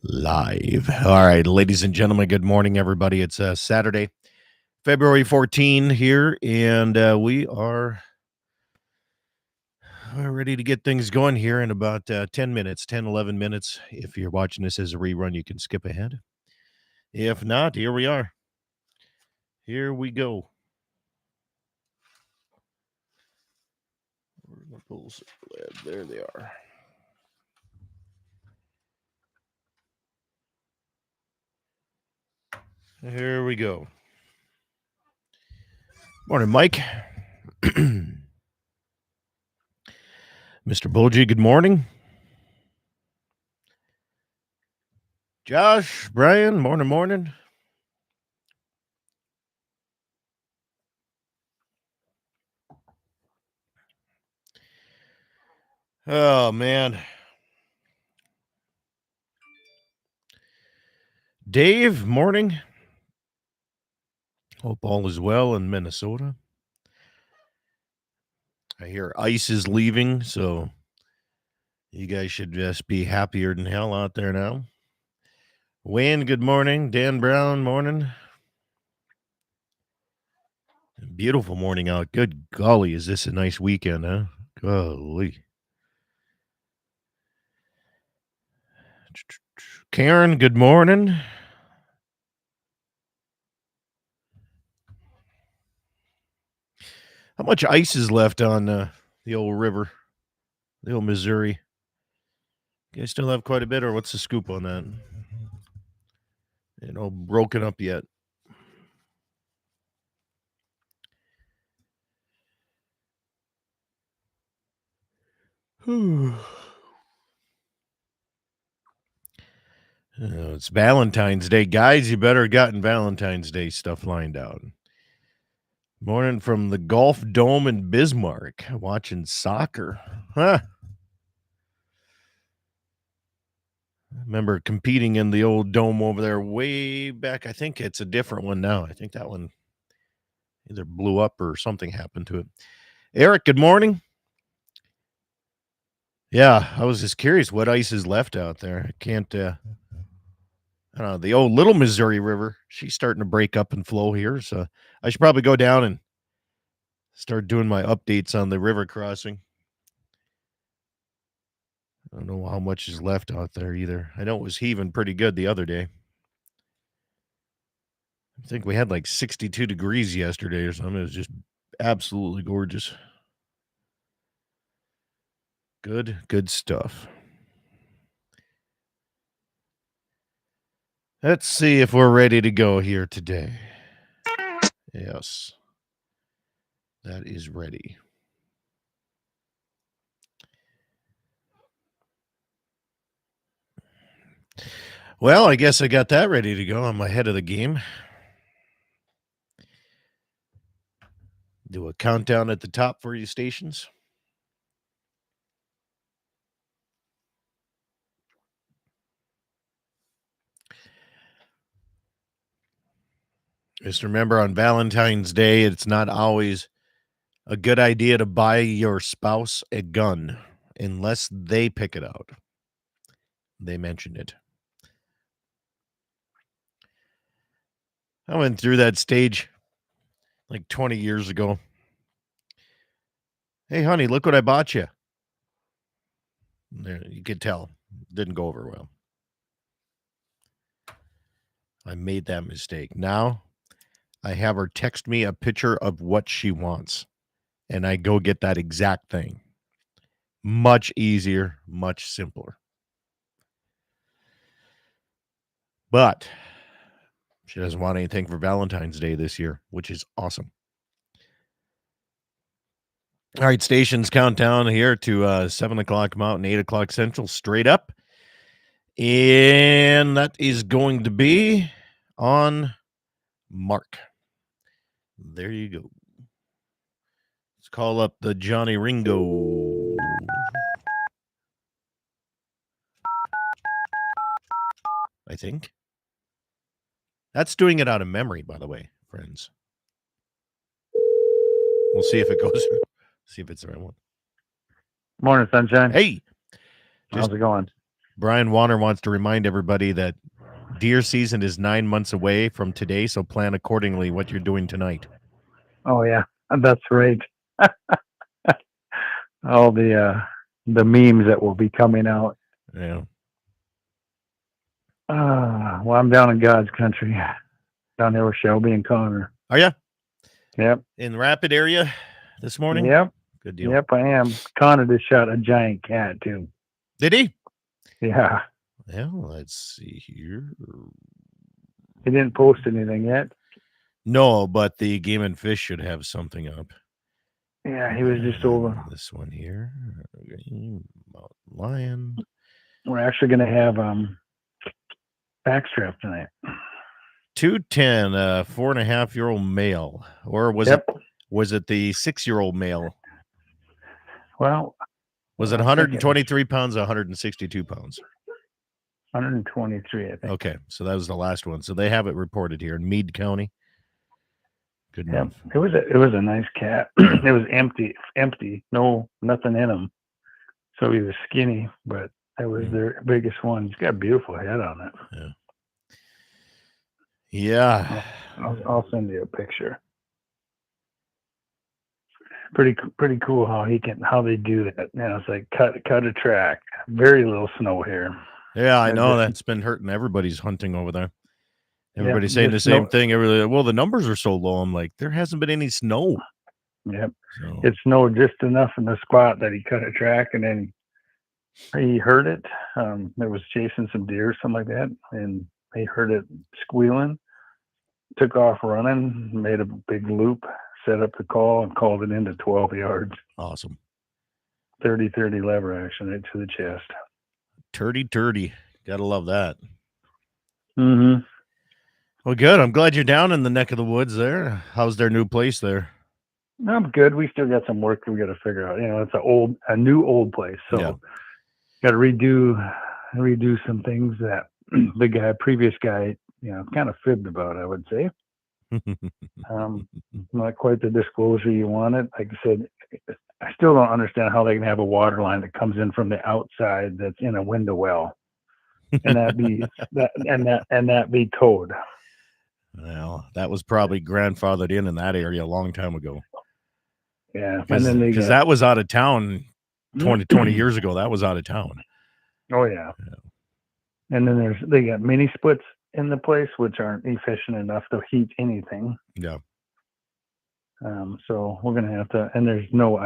Live. All right, ladies and gentlemen, good morning, everybody. It's Saturday, February 14 here, and we are ready to get things going here in about 10 minutes, 10, 11 minutes. If you're watching this as a rerun, you can skip ahead. If not, here we are. Here we go. There they are. Here we go. Morning, Mike. Mr. Boji, good morning. Josh, Brian, morning. Oh, man. Dave, morning. Hope all is well in Minnesota. I hear ice is leaving, so you guys should just be happier than hell out there now. Wayne, good morning. Dan Brown, morning. Beautiful morning out. Good golly, is this a nice weekend, huh? Golly. Karen, good morning. How much ice is left on the old river, the old Missouri? You guys still have quite a bit, or what's the scoop on that? Broken up yet? It's Valentine's Day. Guys, you better have gotten Valentine's Day stuff lined out. Morning from the Golf Dome in Bismarck, watching soccer. Huh. I remember competing in the old dome over there way back. I think it's a different one now. I think that one either blew up or something happened to it. Eric, good morning. Yeah, I was just curious what ice is left out there. I can't, I don't know, the old Little Missouri River, she's starting to break up and flow here. So I should probably go down and start doing my updates on the river crossing. I don't know how much is left out there either. I know it was heaving pretty good the other day. I think we had like 62 degrees yesterday or something. It was just absolutely gorgeous. Good stuff. Let's see if we're ready to go here today. Yes, that is ready. Well, I guess I got that ready to go. I'm ahead of the game. Do a countdown at the top for you stations. Just remember on Valentine's Day, it's not always a good idea to buy your spouse a gun unless they pick it out. They mentioned it. I went through that stage like 20 years ago. Hey, honey, look what I bought you. There, you could tell. Didn't go over well. I made that mistake. Now I have her text me a picture of what she wants, and I go get that exact thing. Much easier, much simpler. But she doesn't want anything for Valentine's Day this year, which is awesome. All right, stations countdown here to 7 o'clock Mountain, 8 o'clock Central, straight up. And that is going to be on Mark. There you go. Let's call up the Johnny Ringo. I think. That's doing it out of memory, by the way, friends. We'll see if it goes. See if it's the right one. Morning, sunshine. Hey. How's it going? Brian Warner wants to remind everybody that deer season is 9 months away from today, so plan accordingly what you're doing tonight. Oh yeah, that's right. All the memes that will be coming out. Yeah. Well, I'm down in God's country, down there with Shelby and Connor. Are you Yep, in Rapid area this morning? yep, Good deal. yep. I am. Connor just shot a giant cat too. Did he? Yeah, Well, let's see here. he didn't post anything yet. No, but the Game and Fish should have something up. Yeah, he was just over. This one here. Mountain Lion. We're actually going to have backstrap tonight. 210, 4.5-year-old male, or was Yep. it the 6-year-old male? Well, Was it 123 pounds, 162 pounds? 123, I think. Okay, so that was the last one. So they have it reported here in Meade County. Good enough. It was a nice cat. It was empty, nothing in him. So he was skinny, but that was their biggest one. He's got a beautiful head on it. Yeah. I'll send you a picture. Pretty cool how they do that. You know, it's like cut a track. Very little snow here. Yeah, I know that's been hurting everybody's hunting over there. Everybody's saying the snow, same thing. Well, the numbers are so low. I'm like, there hasn't been any snow. Yep. So. It snowed just enough in the spot that he cut a track, and then he heard it. It was chasing some deer or something like that, and he heard it squealing, took off running, made a big loop, set up the call, and called it into 12 yards. Awesome. 30-30 lever action right to the chest. Turdy. Gotta love that. Mm-hmm. Well, good. I'm glad you're down in the neck of the woods there. How's their new place there? I'm good. We still got some work we got to figure out. You know, it's a new old place, so got to redo some things that the previous guy, you know, kind of fibbed about, I would say. Not quite the disclosure you wanted. Like I said, I still don't understand how they can have a water line that comes in from the outside that's in a window well, and that be towed. Well, that was probably grandfathered in that area a long time ago. Yeah, because that was out of town 20 years ago. That was out of town. Oh yeah. And then they got mini splits in the place, which aren't efficient enough to heat anything. Yeah. So we're gonna have to. And I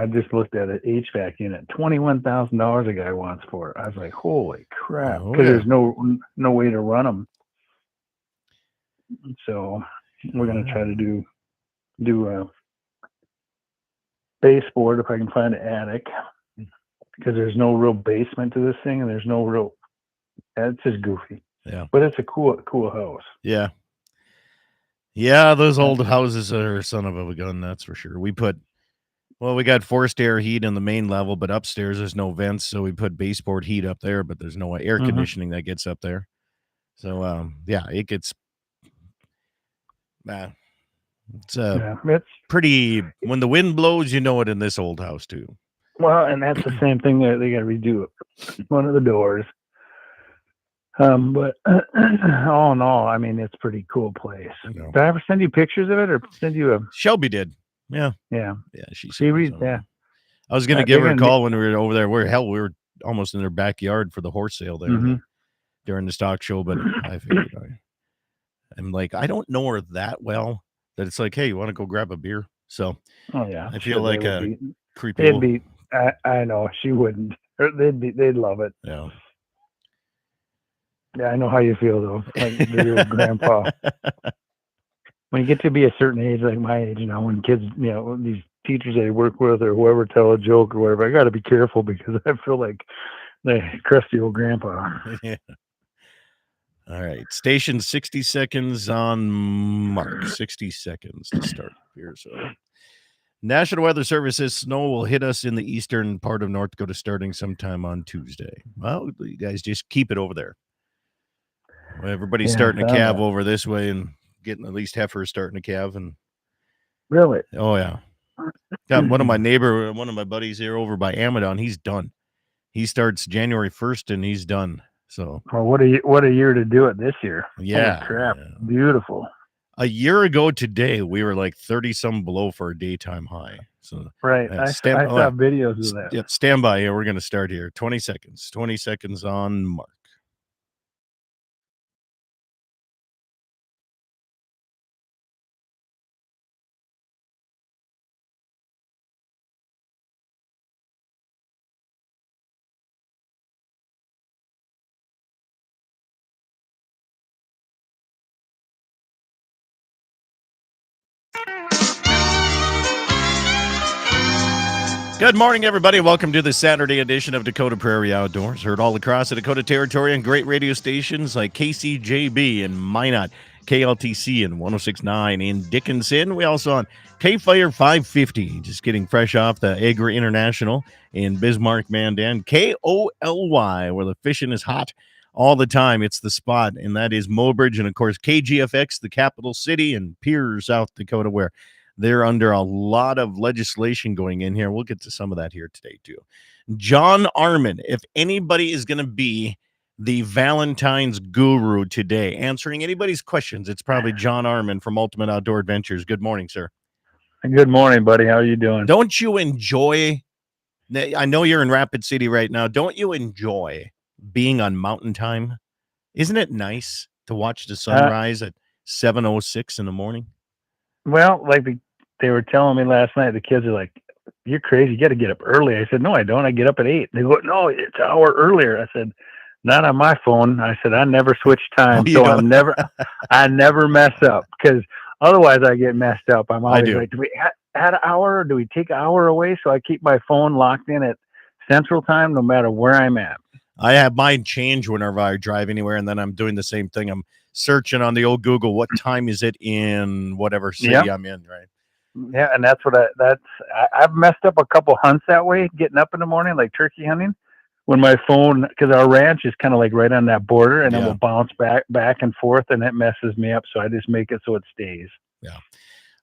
just looked at it, HVAC unit, $21,000 a guy wants for it. I was like, holy crap, because there's no way to run them. So we're gonna try to do a baseboard if I can find an attic, because there's no real basement to this thing, and there's no real. It's just goofy. Yeah, but it's a cool house. Yeah. Yeah, those old houses are son of a gun, that's for sure. We got forced air heat in the main level, but upstairs there's no vents, so we put baseboard heat up there, but there's no air conditioning that gets up there. So it gets it's pretty, when the wind blows, you know it in this old house too. Well, and that's the same thing that they got to redo one of the doors. But all in all, I mean, it's a pretty cool place. Did I ever send you pictures of it, or send you a? Shelby did. Yeah. She reads. Yeah. I was gonna give her a call when we were over there. We were almost in their backyard for the horse sale there during the stock show, but I figured I'm like, I don't know her that well that it's like, hey, you want to go grab a beer? So I feel like a creepy. I know she wouldn't. They'd love it. Yeah. Yeah, I know how you feel though, like the old grandpa. When you get to be a certain age, like my age, when kids, these teachers I work with or whoever tell a joke or whatever, I got to be careful because I feel like the crusty old grandpa. Yeah. All right, station 60 seconds on mark. 60 seconds to start here. So, National Weather Service says snow will hit us in the eastern part of North Dakota starting sometime on Tuesday. Well, you guys just keep it over there. Everybody's starting a calve over this way and getting at least heifers starting a calve. And really? Oh, yeah. Got one of my buddies here over by Amadon. He's done. He starts January 1st and he's done. So Well, what a year to do it this year. Holy yeah, crap. yeah. Beautiful. A year ago today, we were like 30 some below for a daytime high. So Right. stand, I saw videos of that. yeah, stand by here. We're going to start here. 20 seconds. 20 seconds on mark. Good morning, everybody. Welcome to the Saturday edition of Dakota Prairie Outdoors. Heard all across the Dakota Territory on great radio stations like KCJB in Minot, KLTC in 1069 in Dickinson. We also on K-Fire 550, just getting fresh off the Agri International in Bismarck, Mandan. KOLY, where the fishing is hot all the time. It's the spot, and that is Mobridge. And, of course, KGFX, the capital city, in Pierre, South Dakota, where they're under a lot of legislation going in here. We'll get to some of that here today, too. John Arman, if anybody is going to be the Valentine's guru today, answering anybody's questions, it's probably John Arman from Ultimate Outdoor Adventures. Good morning, sir. Good morning, buddy. How are you doing? Don't you enjoy, I know you're in Rapid City right now, don't you enjoy being on mountain time? Isn't it nice to watch the sunrise at 7:06 in the morning? Well, like they were telling me last night, the kids are like, "You're crazy. You got to get up early." I said, "No, I don't. I get up at 8." They go, "No, it's an hour earlier." I said, "Not on my phone." I said, "I never switch time, you so don't? I never mess up because otherwise I get messed up." I'm I always do. like, "Do we add an hour or do we take an hour away?" So I keep my phone locked in at Central Time, no matter where I'm at. I have mine change whenever I drive anywhere, and then I'm doing the same thing. I'm searching on the old Google, what time is it in whatever Yeah, city I'm in, right? yeah, and that's what I've messed up a couple hunts that way, getting up in the morning, like turkey hunting. When my phone, because our ranch is kind of like right on that border, and it Yeah, will bounce back and forth, and it messes me up. So I just make it so it stays. yeah.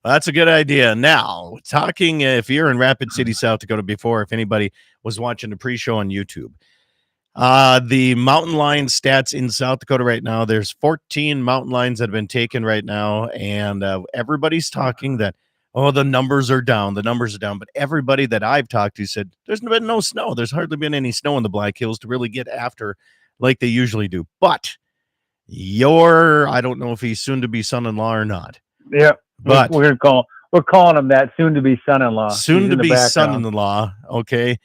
Well, that's a good idea. Now, talking, if you're in Rapid City, South Dakota before, if anybody was watching the pre-show on YouTube, the mountain lion stats in South Dakota right now, there's 14 mountain lions that have been taken right now, and everybody's talking that, oh, the numbers are down, but everybody that I've talked to said there's been no snow. There's hardly been any snow in the Black Hills to really get after like they usually do. But I don't know if he's soon to be son-in-law or not, Yeah, but we're calling him that soon to be son-in-law. He's soon to in the be background. son-in-law. Okay.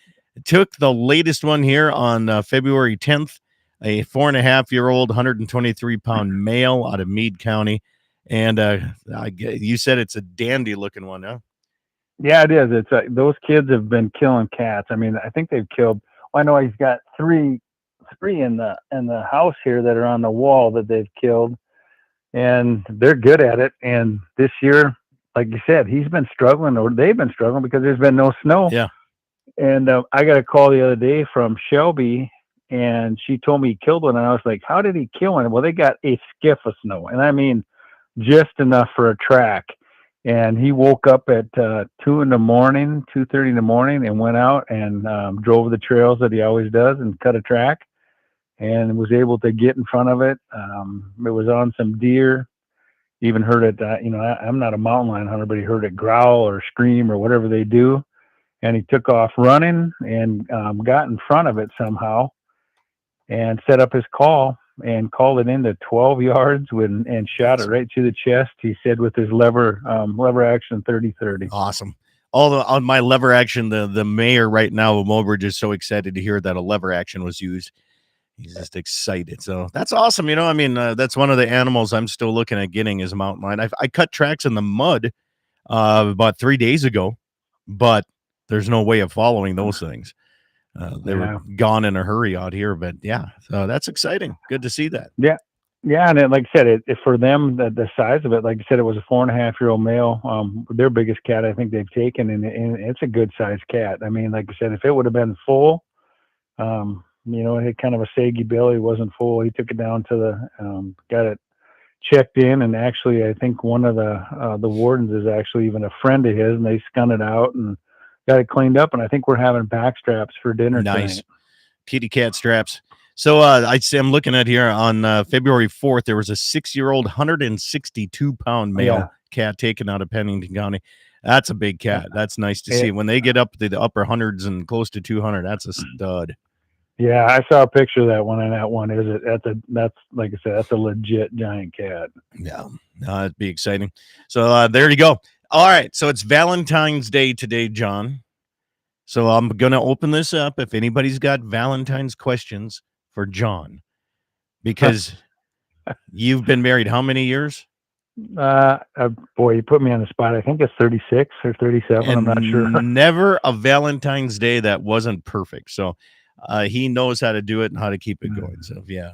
Took the latest one here on February 10th, a 4.5-year-old, 123-pound male out of Meade County. And you said it's a dandy looking one, huh? Yeah, it is. It's those kids have been killing cats. I mean, I think they've killed. Well, I know he's got three in the house here that are on the wall that they've killed, and they're good at it. And this year, like you said, he's been struggling, or they've been struggling because there's been no snow. Yeah. And I got a call the other day from Shelby, and she told me he killed one, and I was like, "How did he kill one?" Well, they got a skiff of snow, and I mean, just enough for a track. And he woke up at 2:30 in the morning, and went out and drove the trails that he always does, and cut a track, and was able to get in front of it. It was on some deer. Even heard it. I'm not a mountain lion hunter, but he heard it growl or scream or whatever they do, and he took off running and got in front of it somehow and set up his call and called it into 12 yards and shot it right to the chest. He said with his lever action 30-30. Awesome. On my lever action, the mayor right now of Mobridge is so excited to hear that a lever action was used. He's just excited. So that's awesome. I mean, that's one of the animals I'm still looking at getting is a mountain lion. I cut tracks in the mud about 3 days ago, but there's no way of following those things. They were gone in a hurry out here, but yeah, so that's exciting. Good to see that. Yeah. Yeah, and like I said, it for them the size of it, like I said, it was a 4.5-year-old male. Their biggest cat I think they've taken, and it's a good sized cat. I mean, like I said, if it would have been full, it had kind of a saggy belly, wasn't full. He took it down to got it checked in, and actually, I think one of the wardens is actually even a friend of his, and they skun it out and got it cleaned up. And I think we're having back straps for dinner Nice tonight. kitty cat straps. So I'm looking at here on February 4th, there was a 6-year-old, 162-pound male Yeah. cat taken out of Pennington County. That's a big cat. That's nice to Yeah. see. When they get up to the upper hundreds and close to 200, that's a stud. Yeah, I saw a picture of that one, and that one is that's like I said, that's a legit giant cat. Yeah, that'd be exciting. So there you go. All right, so it's Valentine's Day today, John. So I'm gonna open this up. If anybody's got Valentine's questions for John, because you've been married how many years? Boy, you put me on the spot. I think it's 36 or 37. I'm not sure. And never a Valentine's Day that wasn't perfect. So he knows how to do it and how to keep it going. So yeah,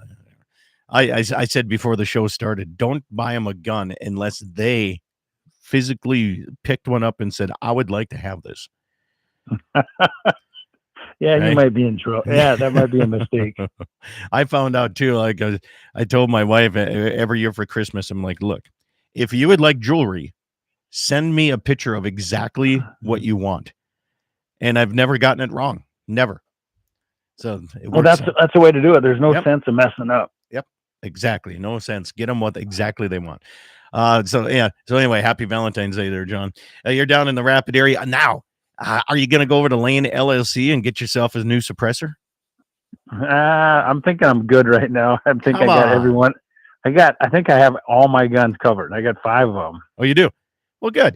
I said before the show started, don't buy them a gun unless they physically picked one up and said, I would like to have this. Yeah, Right? you might be in trouble. Yeah, that might be a mistake. I found out too. Like I told my wife every year for Christmas, I'm like, look, if you would like jewelry, send me a picture of exactly what you want. And I've never gotten it wrong. Never. So Well, that's the way to do it. There's no Yep. sense of messing up. Yep. Exactly. No sense. Get them what exactly they want. So anyway, happy Valentine's Day there, John. You're down in the Rapid area now. Are you going to go over to Lane LLC and get yourself a new suppressor? I'm thinking I'm good right now. I think Come I got on. everyone. I think I have all my guns covered. I got 5 of them. Oh, you do? Well, good.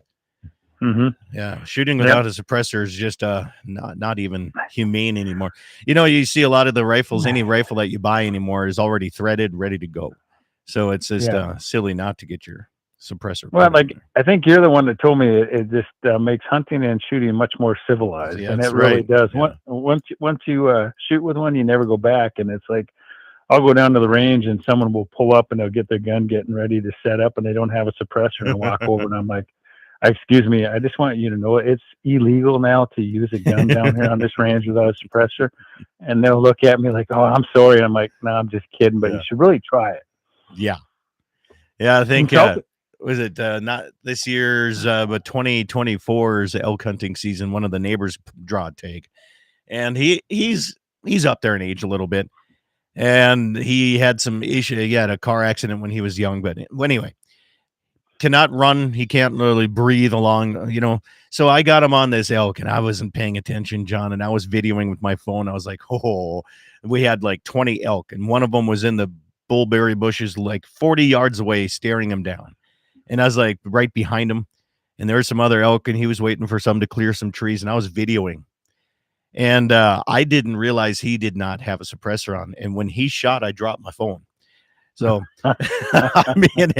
Mm-hmm. Yeah, shooting without a suppressor is just not even humane anymore. You know, you see a lot of the rifles. Any rifle that you buy anymore is already threaded, ready to go. So it's just silly not to get your suppressor. Well, like I think you're the one that told me it just makes hunting and shooting much more civilized, Yeah, and that's it really right. does. Yeah. Once you shoot with one, you never go back, and it's like I'll go down to the range and someone will pull up and they'll get their gun getting ready to set up, and they don't have a suppressor, and I walk over and I'm like, excuse me, I just want you to know it's illegal now to use a gun down here on this range without a suppressor. And they'll look at me like, oh, I'm sorry. I'm like, no, I'm just kidding, but you should really try it. Yeah. Yeah, I think was it not this year's but 2024's elk hunting season, one of the neighbors draw a tag. And he's up there in age a little bit. And he had some issue. He had a car accident when he was young, but anyway, cannot run. He can't really breathe along, you know. So I got him on this elk and I wasn't paying attention, John, and I was videoing with my phone. I was like, oh, we had like 20 elk and one of them was in the bullberry bushes like 40 yards away staring him down. And I was like right behind him and there was some other elk and he was waiting for some to clear some trees and I was videoing. And I didn't realize he did not have a suppressor on. And when he shot, I dropped my phone. So, I mean,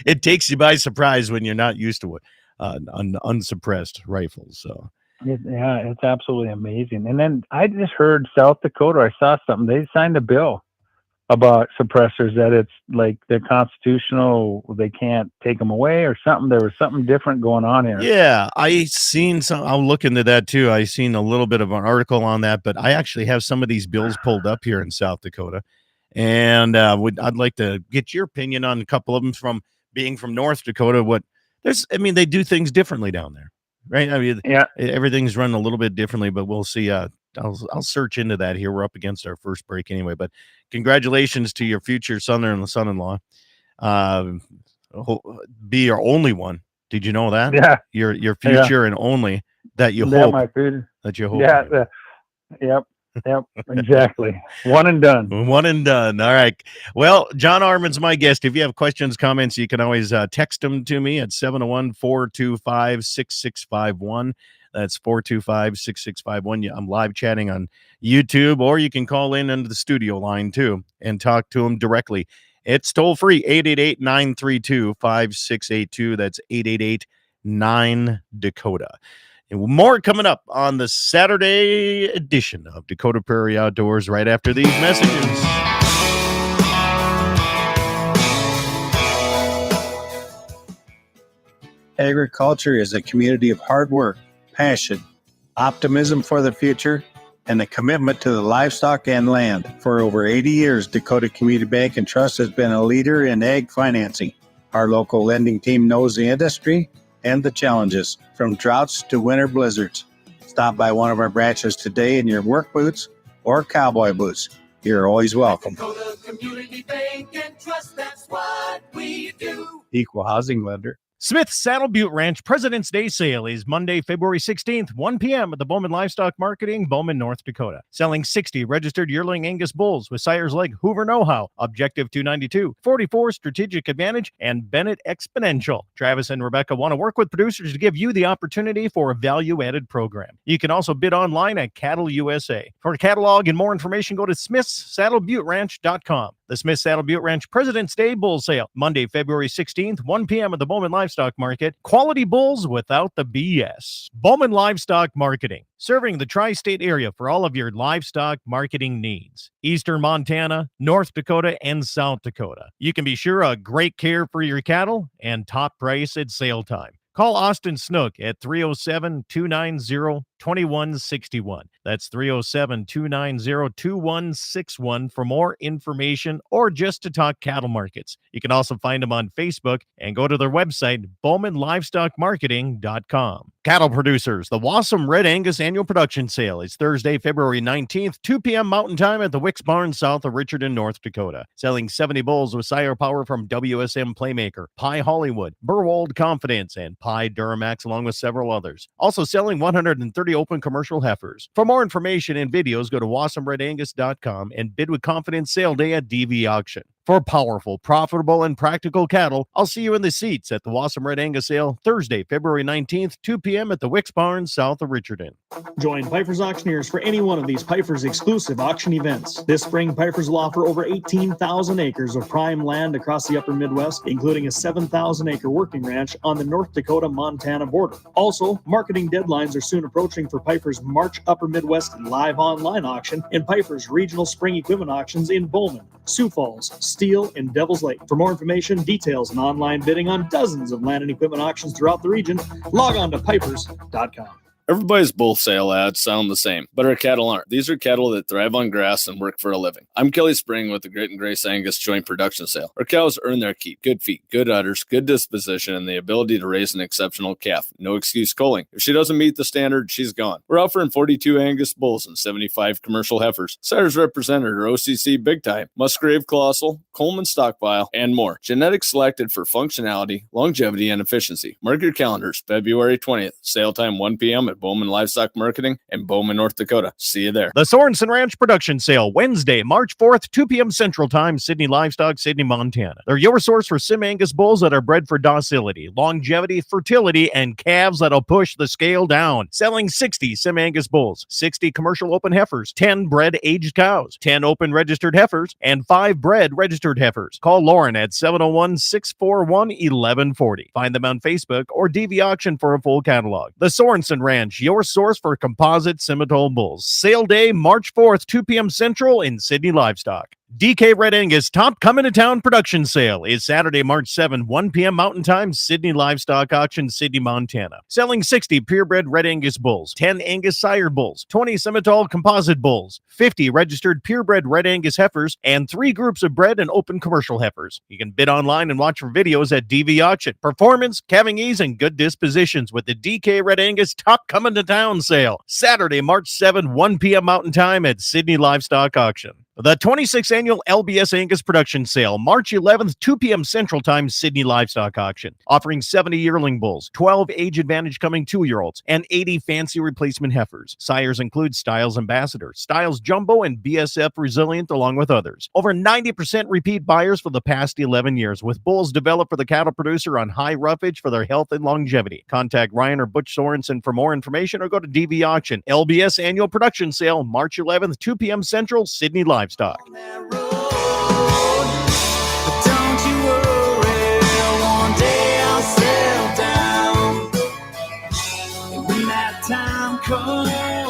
it takes you by surprise when you're not used to it, an unsuppressed rifle. So, yeah, it's absolutely amazing. And then I just heard South Dakota, I saw something. They signed a bill about suppressors that it's like they're constitutional. They can't take them away or something. There was something different going on here. Yeah, I seen some. I'll look into that too. I seen a little bit of an article on that, but I actually have some of these bills pulled up here in South Dakota. And I'd like to get your opinion on a couple of them from being from North Dakota. They do things differently down there, right? I mean, everything's run a little bit differently, but we'll see. I'll search into that here. We're up against our first break anyway, but congratulations to your future son-in-law. Be your only one. Did you know that? Yeah. Your future and only that you hope. That you hope. Yeah. Yep, exactly. One and done. One and done. All right. Well, John Arman's my guest. If you have questions, comments, you can always text them to me at 701-425-6651. That's 425-6651. I'm live chatting on YouTube, or you can call in into the studio line too and talk to them directly. It's toll free, 888-932-5682. That's 888-9-DAKOTA. And more coming up on the Saturday edition of Dakota Prairie Outdoors right after these messages. Agriculture is a community of hard work, passion, optimism for the future, and a commitment to the livestock and land. For over 80 years, Dakota Community Bank and Trust has been a leader in ag financing. Our local lending team knows the industry and the challenges, from droughts to winter blizzards. Stop by one of our branches today in your work boots or cowboy boots. you're always welcome. Dakota Community Bank and Trust, that's what we do. Equal housing lender. Smith's Saddle Butte Ranch President's Day sale is Monday, February 16th, 1 p.m. at the Bowman Livestock Marketing, Bowman, North Dakota. Selling 60 registered yearling Angus bulls with sires like Hoover Know-How, Objective 292, 44 Strategic Advantage, and Bennett Exponential. Travis and Rebecca want to work with producers to give you the opportunity for a value-added program. You can also bid online at Cattle USA. For a catalog and more information, go to smithssaddlebuteranch.com. The Smith Saddle Butte Ranch President's Day Bull Sale, Monday, February 16th, 1 p.m. at the Bowman Livestock Market. Quality bulls without the BS. Bowman Livestock Marketing, serving the tri-state area for all of your livestock marketing needs. Eastern Montana, North Dakota, and South Dakota. You can be sure of great care for your cattle and top price at sale time. Call Austin Snook at 307-290-2161. That's 307-290-2161 for more information or just to talk cattle markets. You can also find them on Facebook and go to their website, bowmanlivestockmarketing.com. Cattle producers, the Wassum Red Angus Annual Production Sale is Thursday, February 19th, 2 p.m. Mountain Time at the Wicks Barn south of Richardson, North Dakota. Selling 70 bulls with sire power from WSM Playmaker, Pie Hollywood, Burwold Confidence, and Pie Duramax, along with several others. Also selling 130 open commercial heifers. For more information and videos, go to wassumredangus.com and bid with confidence sale day at DV Auction. For powerful, profitable, and practical cattle, I'll see you in the seats at the Wassum Red Angus Sale Thursday, February 19th, 2 p.m. at the Wicks Barn south of Richardson. Join Piper's Auctioneers for any one of these Piper's exclusive auction events. This spring, Piper's will offer over 18,000 acres of prime land across the upper Midwest, including a 7,000-acre working ranch on the North Dakota-Montana border. Also, marketing deadlines are soon approaching for Piper's March Upper Midwest live online auction and Piper's regional spring equipment auctions in Bowman, Sioux Falls, Steele, and Devils Lake. For more information, details, and online bidding on dozens of land and equipment auctions throughout the region, log on to pipers.com. Everybody's bull sale ads sound the same, but our cattle aren't. These are cattle that thrive on grass and work for a living. I'm Kelly Spring with the Great and Grace Angus Joint Production Sale. Our cows earn their keep. Good feet, good udders, good disposition, and the ability to raise an exceptional calf. No excuse culling. If she doesn't meet the standard, she's gone. We're offering 42 Angus bulls and 75 commercial heifers. Sires represented are OCC Big Time, Musgrave Colossal, Coleman Stockpile, and more. Genetics selected for functionality, longevity, and efficiency. Mark your calendars, February 20th. Sale time 1 p.m. at Bowman Livestock Marketing in Bowman, North Dakota. See you there. The Sorensen Ranch Production Sale, Wednesday, March 4th, 2 p.m. Central Time, Sydney Livestock, Sydney, Montana. They're your source for Sim Angus bulls that are bred for docility, longevity, fertility, and calves that'll push the scale down. Selling 60 Sim Angus bulls, 60 commercial open heifers, 10 bred aged cows, 10 open registered heifers, and 5 bred registered heifers. Call Lauren at 701-641-1140. Find them on Facebook or DV Auction for a full catalog. The Sorensen Ranch, your source for composite Semitole bulls. Sale day, March 4th, 2 p.m. Central in Sydney Livestock. DK Red Angus Top Coming to Town Production Sale is Saturday, March 7, 1 p.m. Mountain Time, Sydney Livestock Auction, Sydney, Montana. Selling 60 purebred Red Angus bulls, 10 Angus sire bulls, 20 Semitole composite bulls, 50 registered purebred Red Angus heifers, and 3 groups of bred and open commercial heifers. You can bid online and watch for videos at DV Auction. Performance, calving ease, and good dispositions with the DK Red Angus Top Coming to Town Sale. Saturday, March 7, 1 p.m. Mountain Time at Sydney Livestock Auction. The 26th Annual LBS Angus Production Sale, March 11th, 2 p.m. Central Time, Sydney Livestock Auction. Offering 70 yearling bulls, 12 age advantage coming 2-year-olds, and 80 fancy replacement heifers. Sires include Styles Ambassador, Styles Jumbo, and BSF Resilient, along with others. Over 90% repeat buyers for the past 11 years, with bulls developed for the cattle producer on high roughage for their health and longevity. Contact Ryan or Butch Sorensen for more information or go to DV Auction. LBS Annual Production Sale, March 11th, 2 p.m. Central, Sydney Livestock. On that road, but don't you worry, one day I'll settle down. And when that time comes, I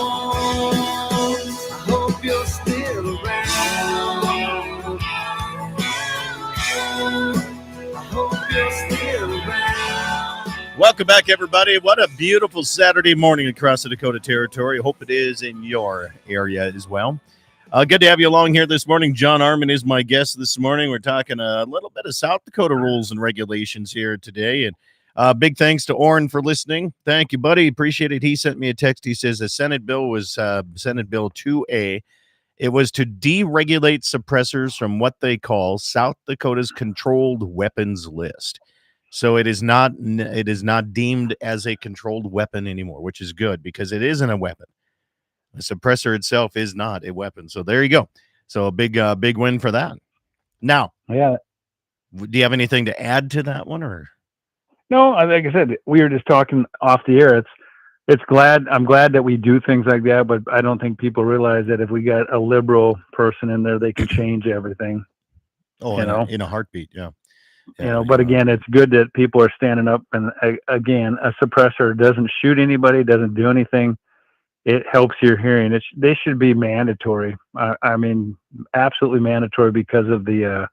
hope you're still around. I hope you're still around. Welcome back, everybody. What a beautiful Saturday morning across the Dakota Territory. Hope it is in your area as well. Good to have you along here this morning. John Arman is my guest this morning. We're talking a little bit of South Dakota rules and regulations here today. And big thanks to Orrin for listening. Thank you, buddy. Appreciate it. He sent me a text. He says the Senate bill was Senate Bill 2A, It was to deregulate suppressors from what they call South Dakota's controlled weapons list. So it is not deemed as a controlled weapon anymore, which is good because it isn't a weapon. The suppressor itself is not a weapon. So there you go. So a big win for that. Now, Yeah. do you have anything to add to that one, or? No, like I said, we were just talking off the air. I'm glad that we do things like that, but I don't think people realize that if we got a liberal person in there, they can change everything. Oh, in a heartbeat, yeah. But again, it's good that people are standing up. And again, a suppressor doesn't shoot anybody, doesn't do anything. It helps your hearing. They should be mandatory. I mean, absolutely mandatory because of the.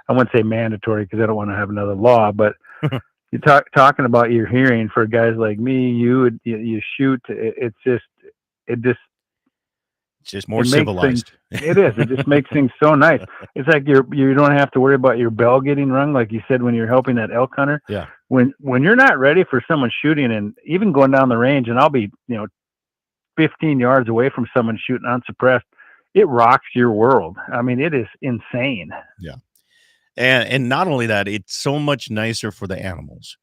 I wouldn't say mandatory because I don't want to have another law, but you talking about your hearing for guys like me, you shoot. It's just more civilized. It is. It just makes things so nice. It's like you don't have to worry about your bell getting rung, like you said when you're helping that elk hunter. Yeah. When you're not ready for someone shooting, and even going down the range, and I'll be 15 yards away from someone shooting unsuppressed, it rocks your world. I mean, it is insane. Yeah. And not only that, it's so much nicer for the animals.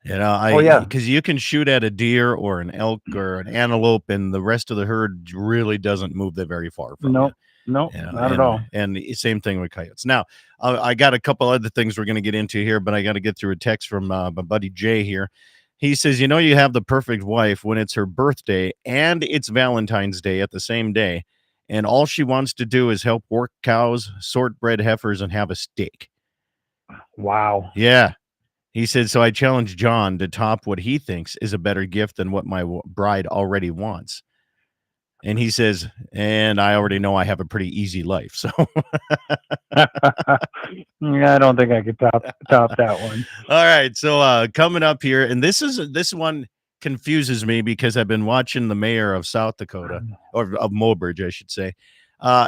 Because you can shoot at a deer or an elk or an antelope, and the rest of the herd really doesn't move that very far from you. No, not at all. And same thing with coyotes. Now, I got a couple other things we're going to get into here, but I got to get through a text from my buddy Jay here. He says, you have the perfect wife when it's her birthday and it's Valentine's Day at the same day, and all she wants to do is help work cows, sort bred heifers, and have a steak. Wow. Yeah. He said, so I challenge John to top what he thinks is a better gift than what my bride already wants. And he says, and I already know I have a pretty easy life. So yeah, I don't think I could top that one. All right. So coming up here, and this one confuses me because I've been watching the mayor of South Dakota, or of Mobridge, I should say.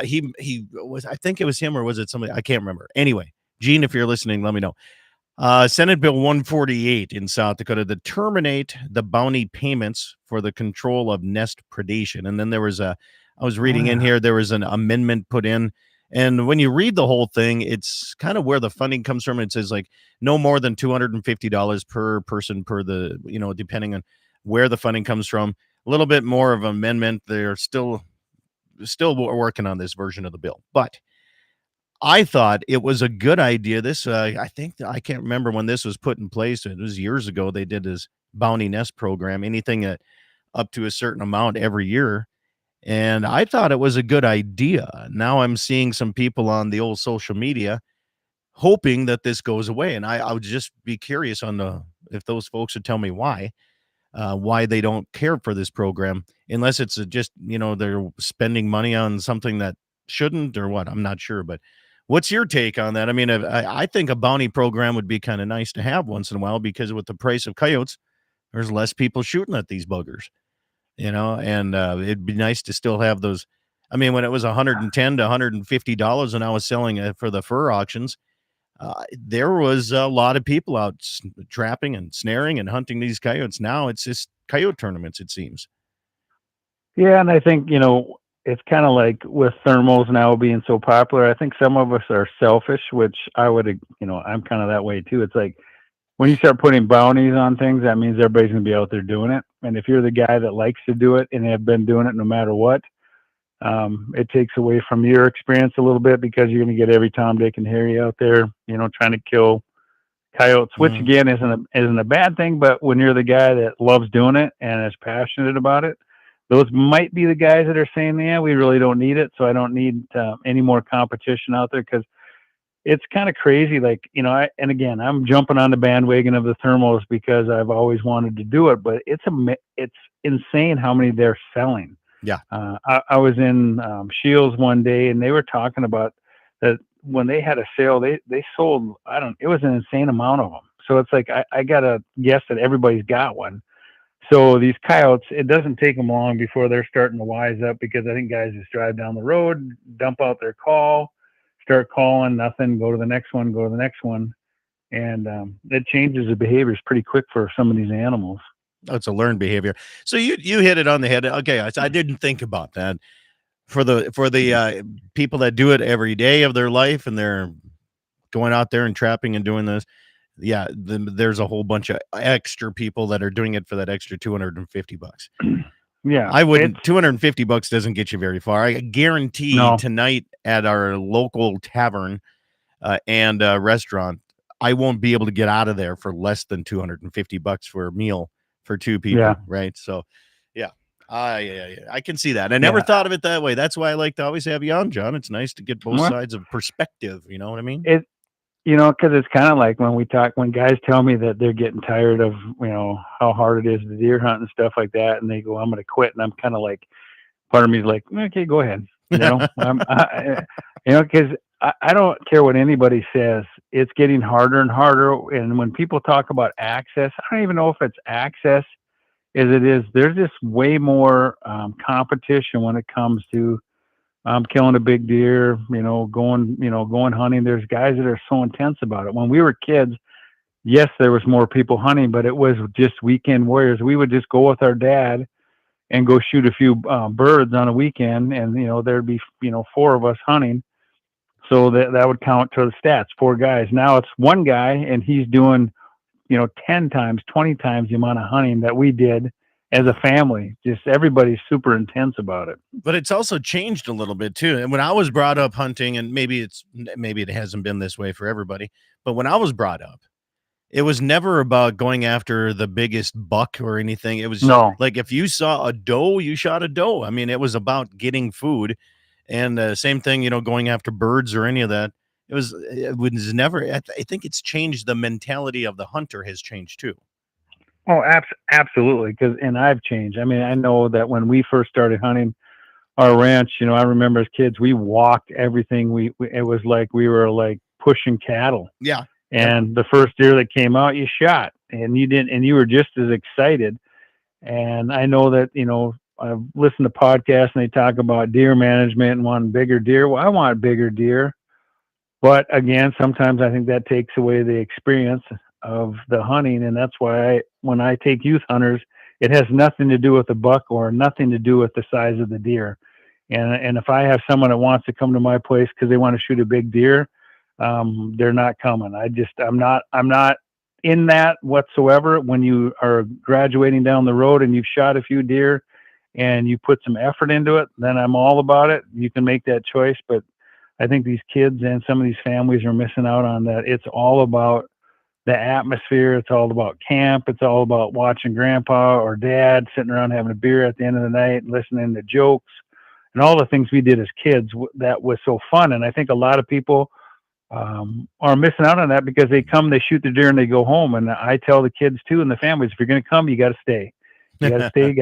He was, I think it was him, or was it somebody? I can't remember. Anyway, Gene, if you're listening, let me know. Senate Bill 148 in South Dakota to terminate the bounty payments for the control of nest predation. And then there was I was reading in here, there was an amendment put in. And when you read the whole thing, it's kind of where the funding comes from. It says like no more than $250 per person per the, depending on where the funding comes from. A little bit more of an amendment. They're still working on this version of the bill. But I thought it was a good idea. This, I can't remember when this was put in place. It was years ago. They did this bounty nest program, anything up to a certain amount every year. And I thought it was a good idea. Now I'm seeing some people on the old social media hoping that this goes away. And I would just be curious if those folks would tell me why they don't care for this program, unless it's just, they're spending money on something that shouldn't or what. I'm not sure, but what's your take on that? I mean, I think a bounty program would be kind of nice to have once in a while, because with the price of coyotes, there's less people shooting at these buggers, and it'd be nice to still have those. I mean, when it was $110 to $150 and I was selling for the fur auctions, there was a lot of people out trapping and snaring and hunting these coyotes. Now it's just coyote tournaments, it seems. Yeah, and I think, it's kind of like with thermals now being so popular. I think some of us are selfish, which I would, I'm kind of that way too. It's like when you start putting bounties on things, that means everybody's going to be out there doing it. And if you're the guy that likes to do it and have been doing it no matter what, it takes away from your experience a little bit, because you're going to get every Tom, Dick, and Harry out there, trying to kill coyotes, which again isn't a bad thing. But when you're the guy that loves doing it and is passionate about it, those might be the guys that are saying, yeah, we really don't need it. So I don't need any more competition out there, because it's kind of crazy. Like, and again, I'm jumping on the bandwagon of the thermals because I've always wanted to do it, but it's insane how many they're selling. Yeah. I was in Shields one day, and they were talking about that when they had a sale, they sold, it was an insane amount of them. So it's like, I got to guess that everybody's got one. So these coyotes, it doesn't take them long before they're starting to wise up, because I think guys just drive down the road, dump out their call, start calling, nothing, go to the next one. And it changes the behaviors pretty quick for some of these animals. Oh, it's a learned behavior. So you hit it on the head. Okay, I didn't think about that. for the people that do it every day of their life and they're going out there and trapping and doing this, yeah, there's a whole bunch of extra people that are doing it for that extra $250. Yeah, I wouldn't. $250 doesn't get you very far. I guarantee No. tonight at our local tavern and restaurant, I won't be able to get out of there for less than $250 for a meal for two people. Yeah. Right. So, yeah. I can see that. I never Yeah. thought of it that way. That's why I like to always have you on, John. It's nice to get both Well, sides of perspective. You know what I mean? because it's kind of like when guys tell me that they're getting tired of, how hard it is to deer hunt and stuff like that, and they go, I'm going to quit. And I'm kind of like, part of me is like, okay, go ahead. Because I don't care what anybody says. It's getting harder and harder. And when people talk about access, I don't even know if it's access as it is. There's just way more competition when it comes to killing a big deer, going hunting. There's guys that are so intense about it. When we were kids, yes, there was more people hunting, but it was just weekend warriors. We would just go with our dad and go shoot a few birds on a weekend, and there'd be 4 of us hunting, so that would count to the stats. 4 guys. Now it's one guy, and he's doing 10 times, 20 times the amount of hunting that we did as a family. Just everybody's super intense about it. But it's also changed a little bit too. And when I was brought up hunting, and maybe it hasn't been this way for everybody, but when I was brought up, it was never about going after the biggest buck or anything. It was No. like if you saw a doe, you shot a doe. I mean, it was about getting food, and same thing, going after birds or any of that. It was never. I think it's changed. The mentality of the hunter has changed too. Oh, absolutely. And I've changed. I mean, I know that when we first started hunting our ranch, I remember as kids, we walked everything. It was like we were like pushing cattle. Yeah. And the first deer that came out, you shot, and you were just as excited. And I know that, I've listened to podcasts and they talk about deer management and wanting bigger deer. Well, I want bigger deer. But again, sometimes I think that takes away the experience of the hunting. And that's why when I take youth hunters, it has nothing to do with the buck or nothing to do with the size of the deer. And if I have someone that wants to come to my place because they want to shoot a big deer, they're not coming. I'm not in that whatsoever. When you are graduating down the road and you've shot a few deer and you put some effort into it, then I'm all about it. You can make that choice. But I think these kids and some of these families are missing out on that. It's all about the atmosphere. It's all about camp. It's all about watching grandpa or dad sitting around having a beer at the end of the night and listening to jokes and all the things we did as kids. That was so fun. And I think a lot of people are missing out on that because they come, they shoot the deer, and they go home. And I tell the kids too and the families, if you're going to come, you got to stay. You got to stay. You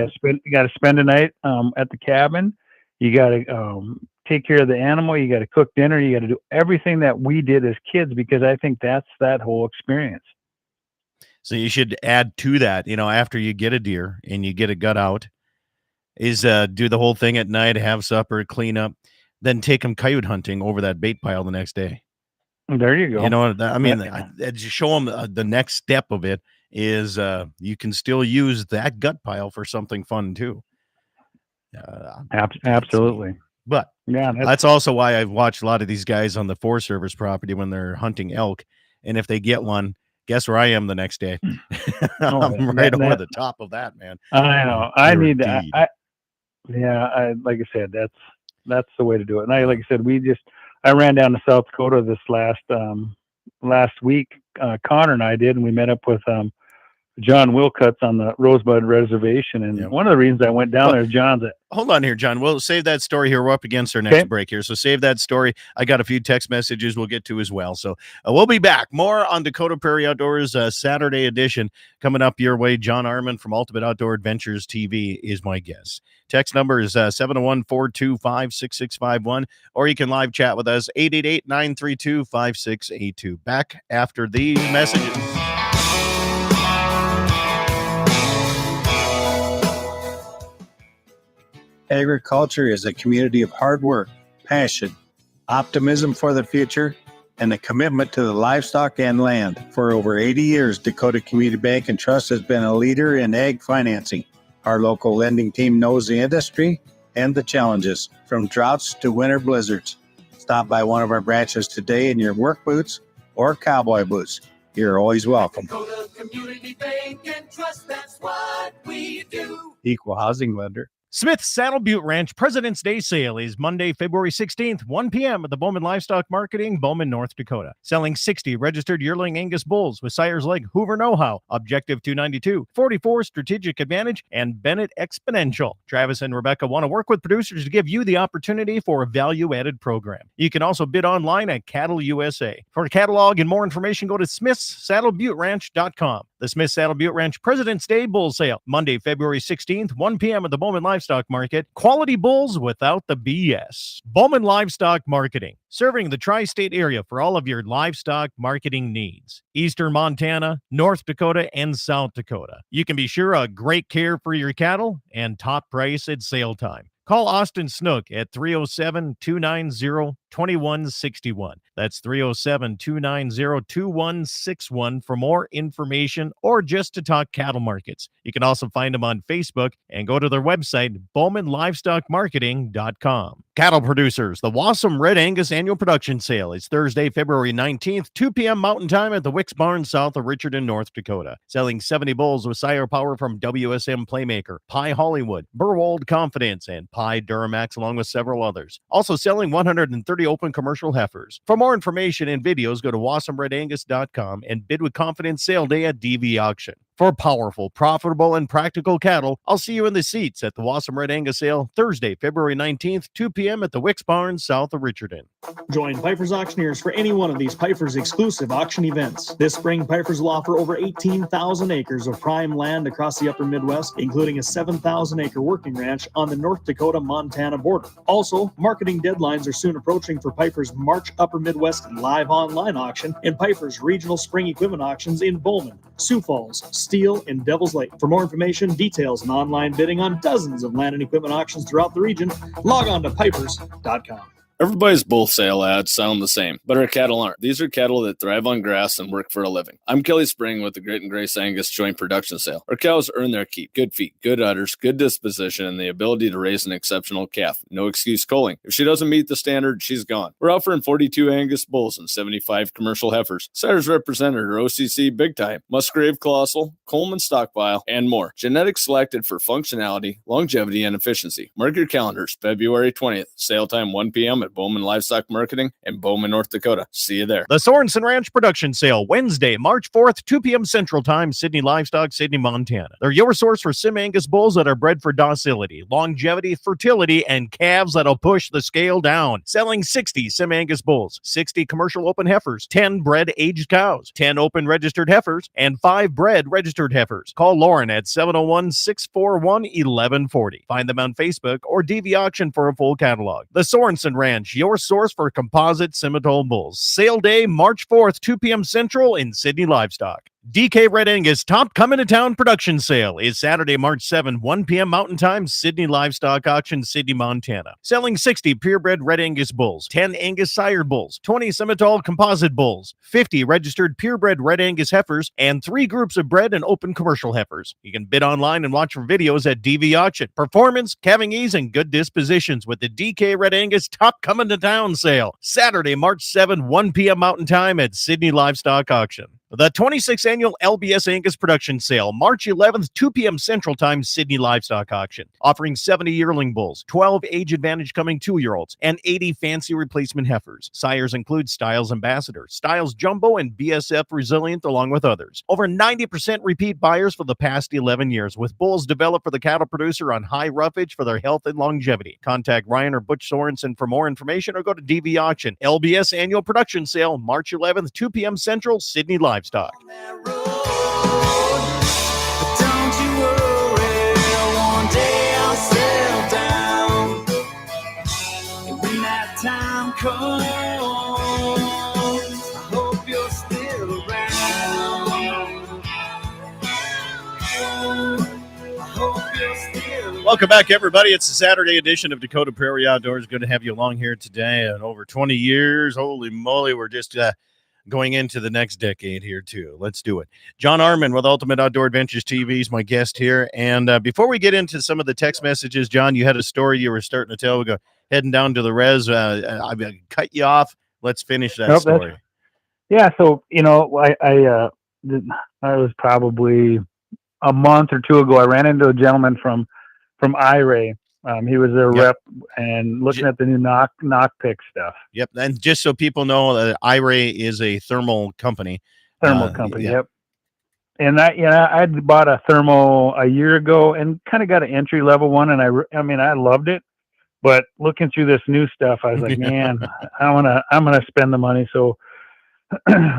got to spend a night at the cabin. You got to take care of the animal. You got to cook dinner. You got to do everything that we did as kids, because I think that's that whole experience. So you should add to that, after you get a deer and you get a gut out, is do the whole thing at night, have supper, clean up, then take them coyote hunting over that bait pile the next day. There you go. You know what I mean? I just show them the next step of it is you can still use that gut pile for something fun too. Absolutely. But yeah, that's also why I've watched a lot of these guys on the Forest Service property when they're hunting elk. And if they get one, guess where I am the next day? I'm right over the top of that, man. I know. I need that. Like I said, that's the way to do it. And like I said, I ran down to South Dakota this last week. Connor and I did, and we met up with John Wilcuts on the Rosebud Reservation. And one of the reasons I went down there, John's hold on here, John. We'll save that story here. We're up against our next break here. So save that story. I got a few text messages we'll get to as well. So we'll be back. More on Dakota Prairie Outdoors Saturday edition coming up your way. John Arman from Ultimate Outdoor Adventures TV is my guest. Text number is 701-425-6651, or you can live chat with us, 888-932-5682. Back after these messages. Agriculture is a community of hard work, passion, optimism for the future, and a commitment to the livestock and land. For over 80 years, Dakota Community Bank and Trust has been a leader in ag financing. Our local lending team knows the industry and the challenges, from droughts to winter blizzards. Stop by one of our branches today in your work boots or cowboy boots. You're always welcome. Dakota Community Bank and Trust, that's what we do. Equal housing lender. Smith's Saddle Butte Ranch President's Day Sale is Monday, February 16th, 1 p.m. at the Bowman Livestock Marketing, Bowman, North Dakota. Selling 60 registered yearling Angus bulls with sires like Hoover Know-How, Objective 292, 44 Strategic Advantage, and Bennett Exponential. Travis and Rebecca want to work with producers to give you the opportunity for a value-added program. You can also bid online at Cattle USA. For a catalog and more information, go to smithssaddlebuteranch.com. The Smith Saddle Butte Ranch President's Day Bull Sale, Monday, February 16th, 1 p.m. at the Bowman Livestock Market. Quality bulls without the BS. Bowman Livestock Marketing, serving the tri-state area for all of your livestock marketing needs. Eastern Montana, North Dakota, and South Dakota. You can be sure of great care for your cattle and top price at sale time. Call Austin Snook at 307-290-2161. That's 307-290-2161 for more information or just to talk cattle markets. You can also find them on Facebook and go to their website, bowmanlivestockmarketing.com. Cattle producers, the Wassum Red Angus Annual Production Sale is Thursday, February 19th, 2 p.m. Mountain Time at the Wicks Barn south of Richardson, North Dakota. Selling 70 bulls with sire power from WSM Playmaker, Pie Hollywood, Burwold Confidence, and Pie Duramax, along with several others. Also selling 130 open commercial heifers. For more information and videos, go to wassumredangus.com and bid with confidence sale day at DV Auction. For powerful, profitable, and practical cattle, I'll see you in the seats at the Wassum Red Angus Sale Thursday, February 19th, 2 p.m. at the Wicks Barn south of Richardson. Join Piper's Auctioneers for any one of these Piper's exclusive auction events. This spring, Piper's will offer over 18,000 acres of prime land across the upper Midwest, including a 7,000-acre working ranch on the North Dakota-Montana border. Also, marketing deadlines are soon approaching for Piper's March Upper Midwest live online auction and Piper's regional spring equipment auctions in Bowman, Sioux Falls, Steele, and Devil's Lake. For more information, details, and online bidding on dozens of land and equipment auctions throughout the region, log on to pipers.com. Everybody's bull sale ads sound the same, but our cattle aren't. These are cattle that thrive on grass and work for a living. I'm Kelly Spring with the Great and Grace Angus Joint Production Sale. Our cows earn their keep. Good feet, good udders, good disposition, and the ability to raise an exceptional calf. No excuse culling. If she doesn't meet the standard, she's gone. We're offering 42 Angus bulls and 75 commercial heifers. Sires represented are OCC Big Time, Musgrave Colossal, Coleman Stockpile, and more. Genetics selected for functionality, longevity, and efficiency. Mark your calendars, February 20th. Sale time 1 p.m. at Bowman Livestock Marketing in Bowman, North Dakota. See you there. The Sorensen Ranch Production Sale, Wednesday, March 4th, 2 p.m. Central Time, Sydney Livestock, Sydney, Montana. They're your source for Sim Angus bulls that are bred for docility, longevity, fertility, and calves that'll push the scale down. Selling 60 Sim Angus bulls, 60 commercial open heifers, 10 bred aged cows, 10 open registered heifers, and 5 bred registered heifers. Call Lauren at 701-641-1140. Find them on Facebook or DV Auction for a full catalog. The Sorensen Ranch, your source for composite Semitole bulls. Sale day, March 4th, 2 p.m. Central in Sydney Livestock. DK Red Angus Top Coming to Town Production Sale is Saturday, March 7, 1 p.m. Mountain Time, Sydney Livestock Auction, Sydney, Montana. Selling 60 purebred Red Angus bulls, 10 Angus sired bulls, 20 Semitole composite bulls, 50 registered purebred Red Angus heifers, and 3 groups of bred and open commercial heifers. You can bid online and watch for videos at DV Auction. Performance, calving ease, and good dispositions with the DK Red Angus Top Coming to Town Sale. Saturday, March 7, 1 p.m. Mountain Time at Sydney Livestock Auction. The 26th Annual LBS Angus Production Sale, March 11th, 2 p.m. Central Time, Sydney Livestock Auction. Offering 70 yearling bulls, 12 age advantage coming 2-year-olds, and 80 fancy replacement heifers. Sires include Styles Ambassador, Styles Jumbo, and BSF Resilient, along with others. Over 90% repeat buyers for the past 11 years, with bulls developed for the cattle producer on high roughage for their health and longevity. Contact Ryan or Butch Sorensen for more information or go to DV Auction. LBS Annual Production Sale, March 11th, 2 p.m. Central, Sydney Livestock. Welcome back, everybody. It's the Saturday edition of Dakota Prairie Outdoors. Good to have you along here today. And over 20 years, holy moly, we're just going into the next decade here too. Let's do it. John Arman with Ultimate Outdoor Adventures TV is my guest here. And before we get into some of the text messages, John, you had a story you were starting to tell. We go heading down to the res. I cut you off. Let's finish that Nope, story. Yeah. So, I was probably a month or two ago. I ran into a gentleman from IRA. He was their rep and looking at the new knock pick stuff. Yep. And just so people know, IRA is a thermal company. Yep. And I'd bought a thermal a year ago and kind of got an entry level one, and I loved it. But looking through this new stuff, I was like, man, I'm gonna spend the money. So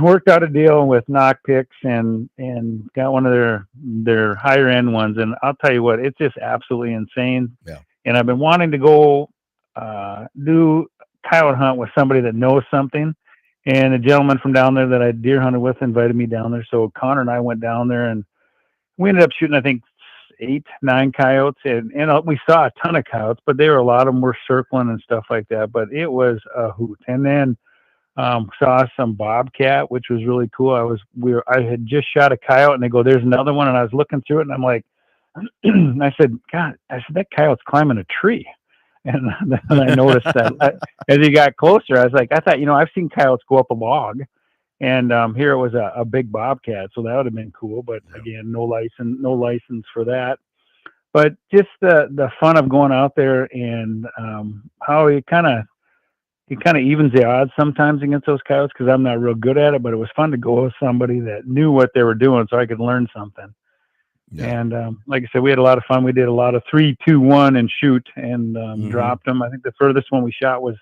worked out a deal with knock picks and got one of their higher end ones. And I'll tell you what, it's just absolutely insane. Yeah. And I've been wanting to go do coyote hunt with somebody that knows something. And a gentleman from down there that I deer hunted with invited me down there. So Connor and I went down there and we ended up shooting, I think, 8-9 coyotes. And we saw a ton of coyotes, but a lot of them were circling and stuff like that. But it was a hoot. And then saw some bobcat, which was really cool. I had just shot a coyote and they go, there's another one. And I was looking through it and I'm like, I said, that coyote's climbing a tree. And then I noticed that as he got closer, I was like, I thought, I've seen coyotes go up a log, and here it was a big bobcat. So that would have been cool. But again, no license for that. But just the fun of going out there and how he kind of evens the odds sometimes against those coyotes, because I'm not real good at it, but it was fun to go with somebody that knew what they were doing so I could learn something. Yeah. And like I said, we had a lot of fun. We did a lot of 3, 2, 1 and shoot and dropped them. I think the furthest one we shot was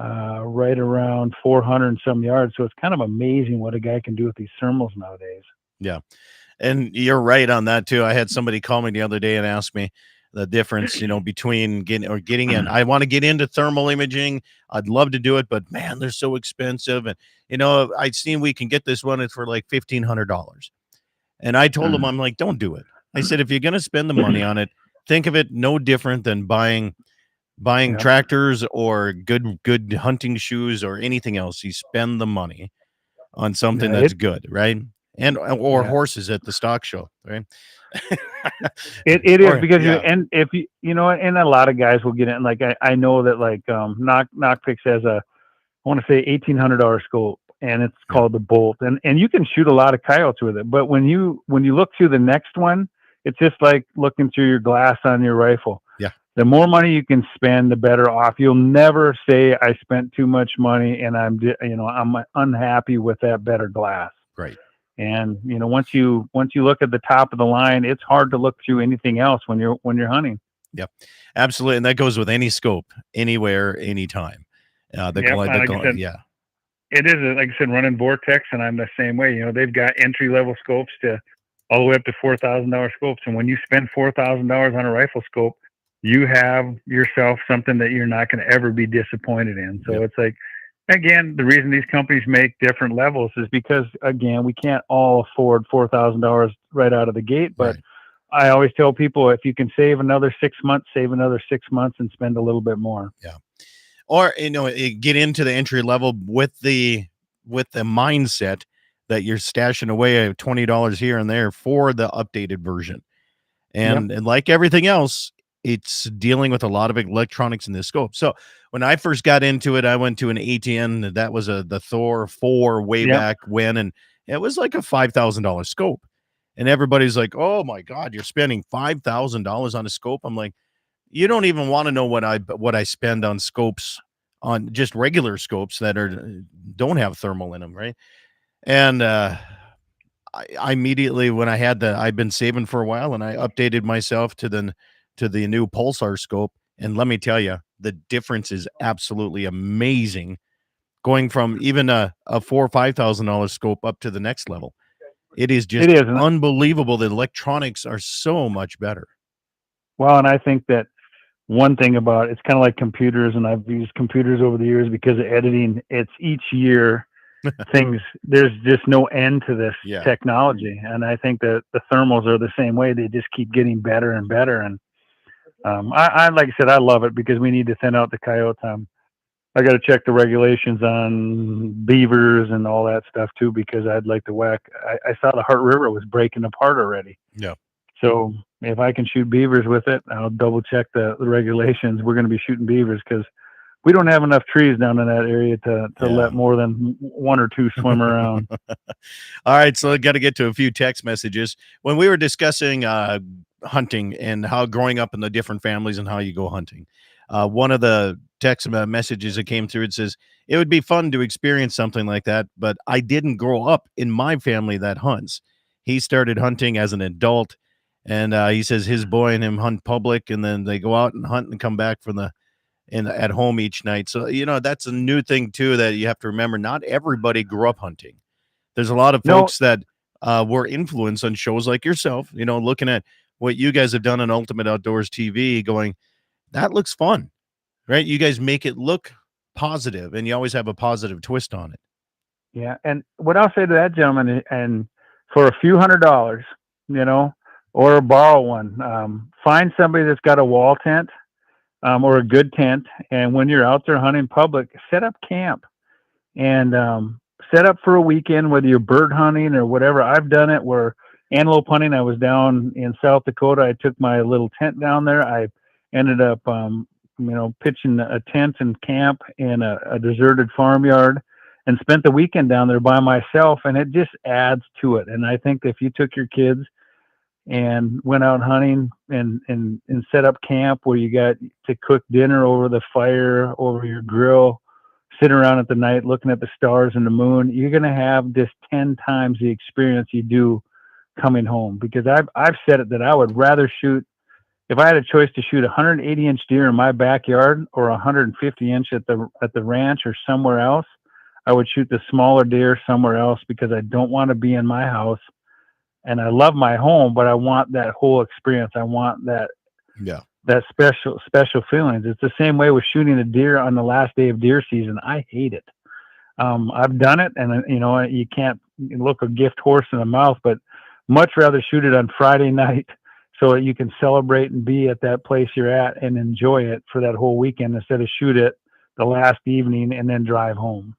right around 400 and some yards. So it's kind of amazing what a guy can do with these thermals nowadays. Yeah. And you're right on that too. I had somebody call me the other day and ask me the difference, between getting in. I want to get into thermal imaging. I'd love to do it, but man, they're so expensive. And, I'd seen we can get this one for like $1,500. And I told him, I'm like, don't do it. I said, if you're going to spend the money on it, think of it no different than buying tractors or good hunting shoes or anything else. You spend the money on something that's good, right? Or horses at the stock show, right? It is because and if and a lot of guys will get in. Like I know that knock picks has I want to say $1,800 scope, and it's called the Bolt, and you can shoot a lot of coyotes with it. But when you look through the next one, it's just like looking through your glass on your rifle. Yeah. The more money you can spend, the better off. You'll never say I spent too much money and I'm unhappy with that better glass. Right. And once you look at the top of the line, it's hard to look through anything else when you're hunting. Yep, absolutely, and that goes with any scope, anywhere, anytime. It is, like I said, running Vortex, and I'm the same way. They've got entry level scopes to all the way up to $4,000 scopes, and when you spend $4,000 on a rifle scope, you have yourself something that you're not going to ever be disappointed in. So it's like, again, the reason these companies make different levels is because, again, we can't all afford $4,000 right out of the gate. But I always tell people, if you can save another 6 months, save another 6 months and spend a little bit more. Yeah. Or, get into the entry level with the mindset that you're stashing away $20 here and there for the updated version. And like everything else, it's dealing with a lot of electronics in this scope. So when I first got into it, I went to an ATN. That was the Thor 4 way back when, and it was like a $5,000 scope. And everybody's like, "Oh my God, you're spending $5,000 on a scope." I'm like, you don't even want to know what I spend on scopes, on just regular scopes that don't have thermal in them, right? And I immediately, when I've been saving for a while, and I updated myself to the new Pulsar scope, and let me tell you, the difference is absolutely amazing, going from even a $4,000 or $5,000 scope up to the next level. It is just unbelievable. The electronics are so much better. Well, and I think that one thing about it's kind of like computers, and I've used computers over the years because of editing. It's each year there's just no end to this technology. And I think that the thermals are the same way. They just keep getting better and better. And I like I said, I love it because we need to thin out the coyotes. I got to check the regulations on beavers and all that stuff too, because I'd like to whack. I saw the Heart River was breaking apart already. Yeah. So if I can shoot beavers with it, I'll double check the regulations. We're going to be shooting beavers because we don't have enough trees down in that area to Yeah. let more than one or two swim around. All right, so I got to get to a few text messages. When we were discussing hunting and how growing up in the different families and how you go hunting, one of the text messages that came through, it says, it would be fun to experience something like that, but I didn't grow up in my family that hunts. He started hunting as an adult, and he says his boy and him hunt public, and then they go out and hunt and come back from at home each night. So, that's a new thing too that you have to remember. Not everybody grew up hunting. There's a lot of No. folks that were influenced on shows like yourself, looking at what you guys have done on Ultimate Outdoors TV, going, that looks fun, right? You guys make it look positive, and you always have a positive twist on it. Yeah. And what I'll say to that gentleman, and for a few $100s, or borrow one, find somebody that's got a wall tent, or a good tent. And when you're out there hunting public, set up camp and set up for a weekend, whether you're bird hunting or whatever. I've done it where antelope hunting, I was down in South Dakota. I took my little tent down there. I ended up, pitching a tent and camp in a deserted farmyard and spent the weekend down there by myself. And it just adds to it. And I think if you took your kids and went out hunting and set up camp where you got to cook dinner over the fire, over your grill, sit around at the night looking at the stars and the moon, you're going to have just 10 times the experience you do coming home. Because I've said it that I would rather shoot, if I had a choice to shoot a 180-inch deer in my backyard or 150-inch at the ranch or somewhere else, I would shoot the smaller deer somewhere else, because I don't want to be in my house. And I love my home, but I want that whole experience. I want that special feelings. It's the same way with shooting a deer on the last day of deer season. I hate it. I've done it, and you can't look a gift horse in the mouth, but much rather shoot it on Friday night so that you can celebrate and be at that place you're at and enjoy it for that whole weekend, instead of shoot it the last evening and then drive home.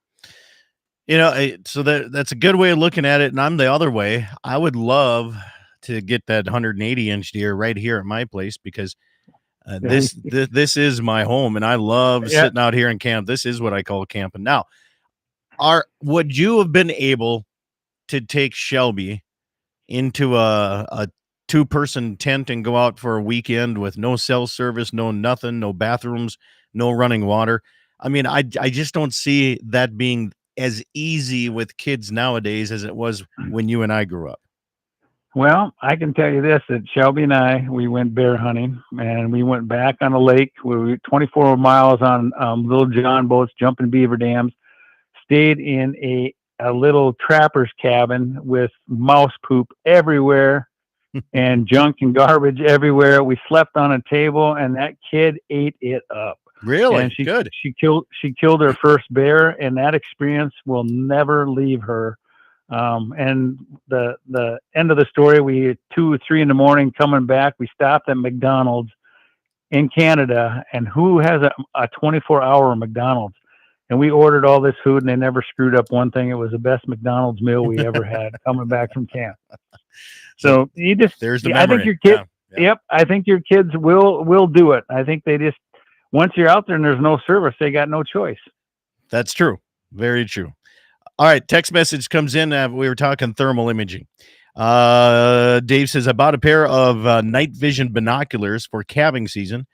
So that's a good way of looking at it. And I'm the other way. I would love to get that 180-inch deer right here at my place, because this is my home, and I love sitting out here in camp. This is what I call camping. Now, would you have been able to take Shelby into a two-person tent and go out for a weekend with no cell service, no nothing, no bathrooms, no running water? I mean, I just don't see that being as easy with kids nowadays as it was when you and I grew up. Well, I can tell you this, that Shelby and I, we went bear hunting, and we went back on a lake. We were 24 miles on little John boats, jumping beaver dams, stayed in a little trapper's cabin with mouse poop everywhere and junk and garbage everywhere. We slept on a table, and that kid ate it up. Really? And Good. She killed her first bear, and that experience will never leave her. And the end of the story, we 2 or 3 in the morning coming back, we stopped at McDonald's in Canada, and who has a 24-hour McDonald's? And we ordered all this food, and they never screwed up one thing. It was the best McDonald's meal we ever had coming back from camp. So there's the memory. I think your kids, Yep, I think your kids will do it. I think they just, once you're out there and there's no service, they got no choice. That's true. Very true. All right. Text message comes in. We were talking thermal imaging. Dave says, I bought a pair of night vision binoculars for calving season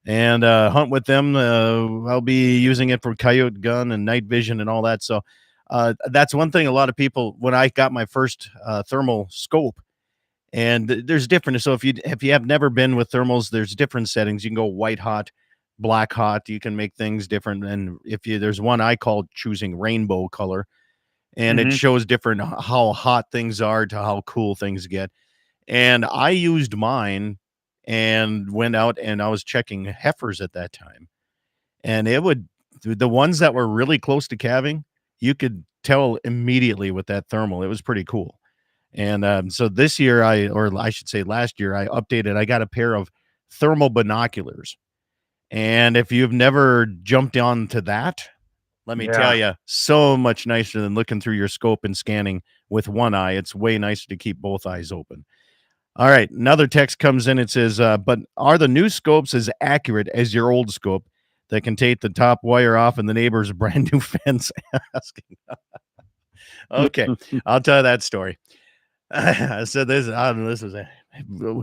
and hunt with them. I'll be using it for coyote gun and night vision and all that. So that's one thing a lot of people, when I got my first thermal scope, and there's different. So if you have never been with thermals, there's different settings. You can go white hot, black hot. You can make things different. And there's one I call choosing rainbow color, and it shows different how hot things are to how cool things get. And I used mine and went out, and I was checking heifers at that time, and the ones that were really close to calving, you could tell immediately with that thermal. It was pretty cool. And so this year, last year, I updated. I got a pair of thermal binoculars, And if you've never jumped onto that, let me tell you, so much nicer than looking through your scope and scanning with one eye. It's way nicer to keep both eyes open. All right, another text comes in. It says, but are the new scopes as accurate as your old scope that can take the top wire off in the neighbor's brand new fence? Asking. Okay, I'll tell you that story. I said this. This was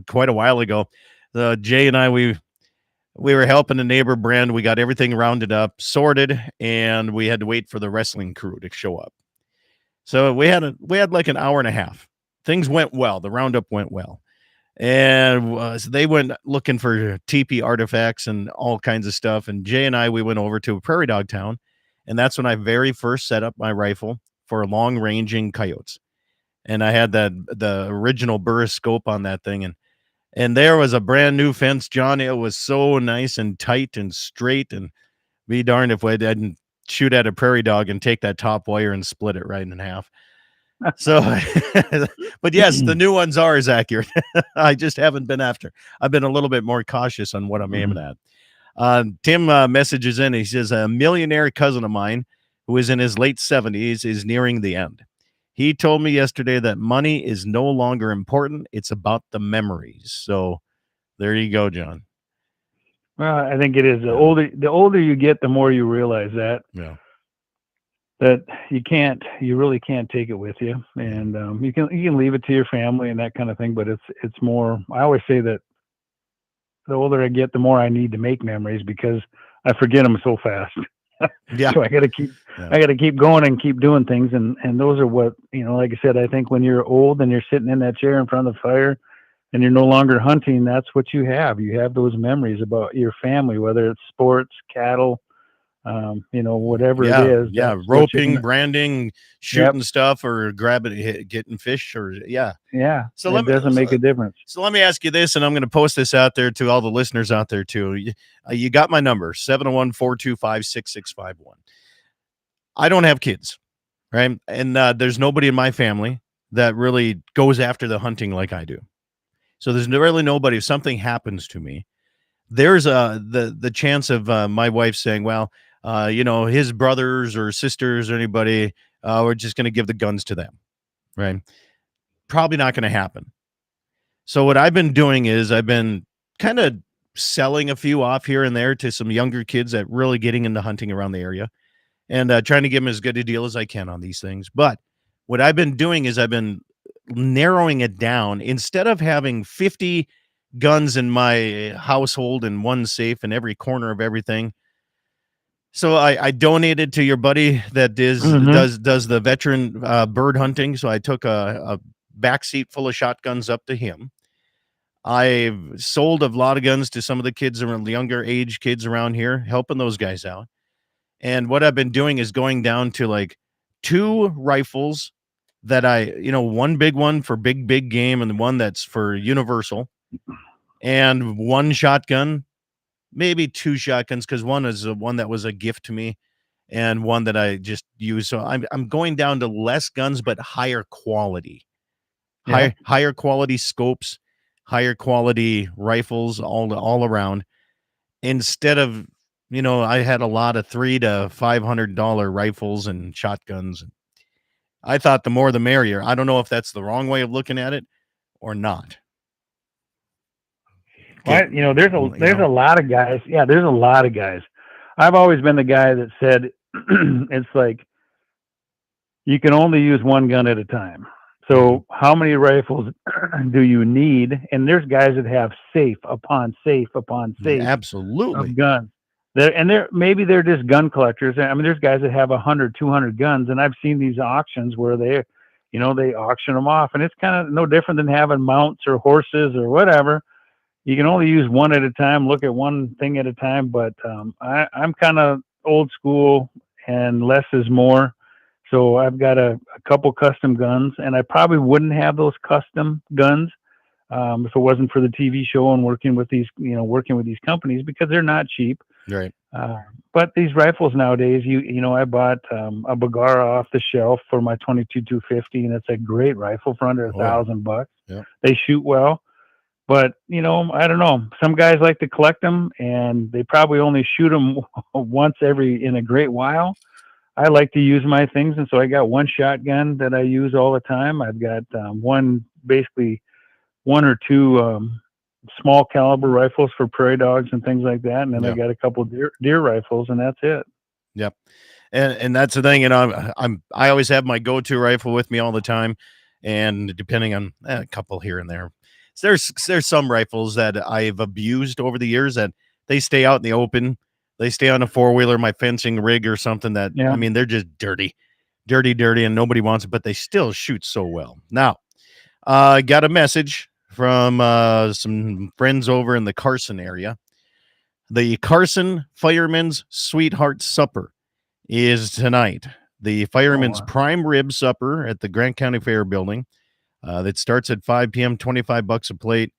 quite a while ago. Jay and I, we were helping a neighbor brand. We got everything rounded up, sorted, and we had to wait for the wrestling crew to show up. So we had like an hour and a half. Things went well. The roundup went well. And so they went looking for teepee artifacts and all kinds of stuff. And Jay and I, we went over to a prairie dog town. And that's when I very first set up my rifle for long ranging coyotes. And I had the original Burris scope on that thing. And there was a brand new fence, John. It was so nice and tight and straight. And be darned if I didn't shoot at a prairie dog and take that top wire and split it right in half. So, but yes, the new ones are as accurate. I just haven't been after. I've been a little bit more cautious on what I'm aiming at. Tim messages in. He says, a millionaire cousin of mine who is in his late 70s is nearing the end. He told me yesterday that money is no longer important. It's about the memories. So there you go, John. Well, I think it is. The older you get, the more you realize that. Yeah. That you really can't take it with you, and you can leave it to your family and that kind of thing. But it's more. I always say that the older I get, the more I need to make memories because I forget them so fast. Yeah. So I got to keep going and keep doing things, and those are what, like I said, I think when you're old and you're sitting in that chair in front of the fire and you're no longer hunting, that's what you have. You have those memories about your family, whether it's sports, cattle, whatever it is. Yeah. Roping, branding, shooting stuff, or getting fish, or yeah. So it doesn't make a difference. So let me ask you this, and I'm going to post this out there to all the listeners out there too. You got my number, 701-425-6651. I don't have kids, right? And there's nobody in my family that really goes after the hunting like I do. So there's really nobody. If something happens to me, there's the chance of my wife saying, well, his brothers or sisters or anybody, we're just going to give the guns to them, right? Probably not going to happen. So what I've been doing is I've been kind of selling a few off here and there to some younger kids that really getting into hunting around the area, and trying to give them as good a deal as I can on these things. But what I've been doing is I've been narrowing it down. Instead of having 50 guns in my household and one safe in every corner of everything, so I donated to your buddy that does the veteran bird hunting. So I took a back seat full of shotguns up to him. I've sold a lot of guns to some of the kids around, the younger age kids around here, helping those guys out. And what I've been doing is going down to like 2 rifles that one big one for big game and one that's for universal, and 1 shotgun. Maybe 2 shotguns, because one is one that was a gift to me and one that I just use. So I'm going down to less guns, but higher quality, higher quality scopes, higher quality rifles all around. Instead of, I had a lot of $300 to $500 rifles and shotguns. I thought the more the merrier. I don't know if that's the wrong way of looking at it or not. Well, there's a lot of guys. Yeah, there's a lot of guys. I've always been the guy that said it's like you can only use 1 gun at a time. So how many rifles do you need? And there's guys that have safe upon safe upon safe, absolutely, of guns. Maybe they're just gun collectors. I mean, there's guys that have 100, 200 guns, and I've seen these auctions where they auction them off, and it's kind of no different than having mounts or horses or whatever. You can only use 1 at a time, look at one thing at a time. But I'm kind of old school, and less is more. So I've got a couple custom guns, and I probably wouldn't have those custom guns if it wasn't for the TV show and working with these companies, because they're not cheap. Right. But these rifles nowadays, I bought a Bagara off the shelf for my 22 250, and it's a great rifle for under $1,000. Yeah. They shoot well. But I don't know. Some guys like to collect them, and they probably only shoot them once in a great while. I like to use my things, and so I got one shotgun that I use all the time. I've got basically one or two small caliber rifles for prairie dogs and things like that, and then I got a couple deer rifles, and that's it. Yep. And that's the thing, I always have my go-to rifle with me all the time, and depending on a couple here and there. So there's some rifles that I've abused over the years that they stay out in the open. They stay on a four-wheeler, my fencing rig or something that, I mean, they're just dirty, and nobody wants it, but they still shoot so well. Now, I got a message from some friends over in the Carson area. The Carson Firemen's Sweetheart Supper is tonight. The Fireman's Prime Rib Supper at the Grant County Fair Building. That starts at 5 p.m., $25 a plate.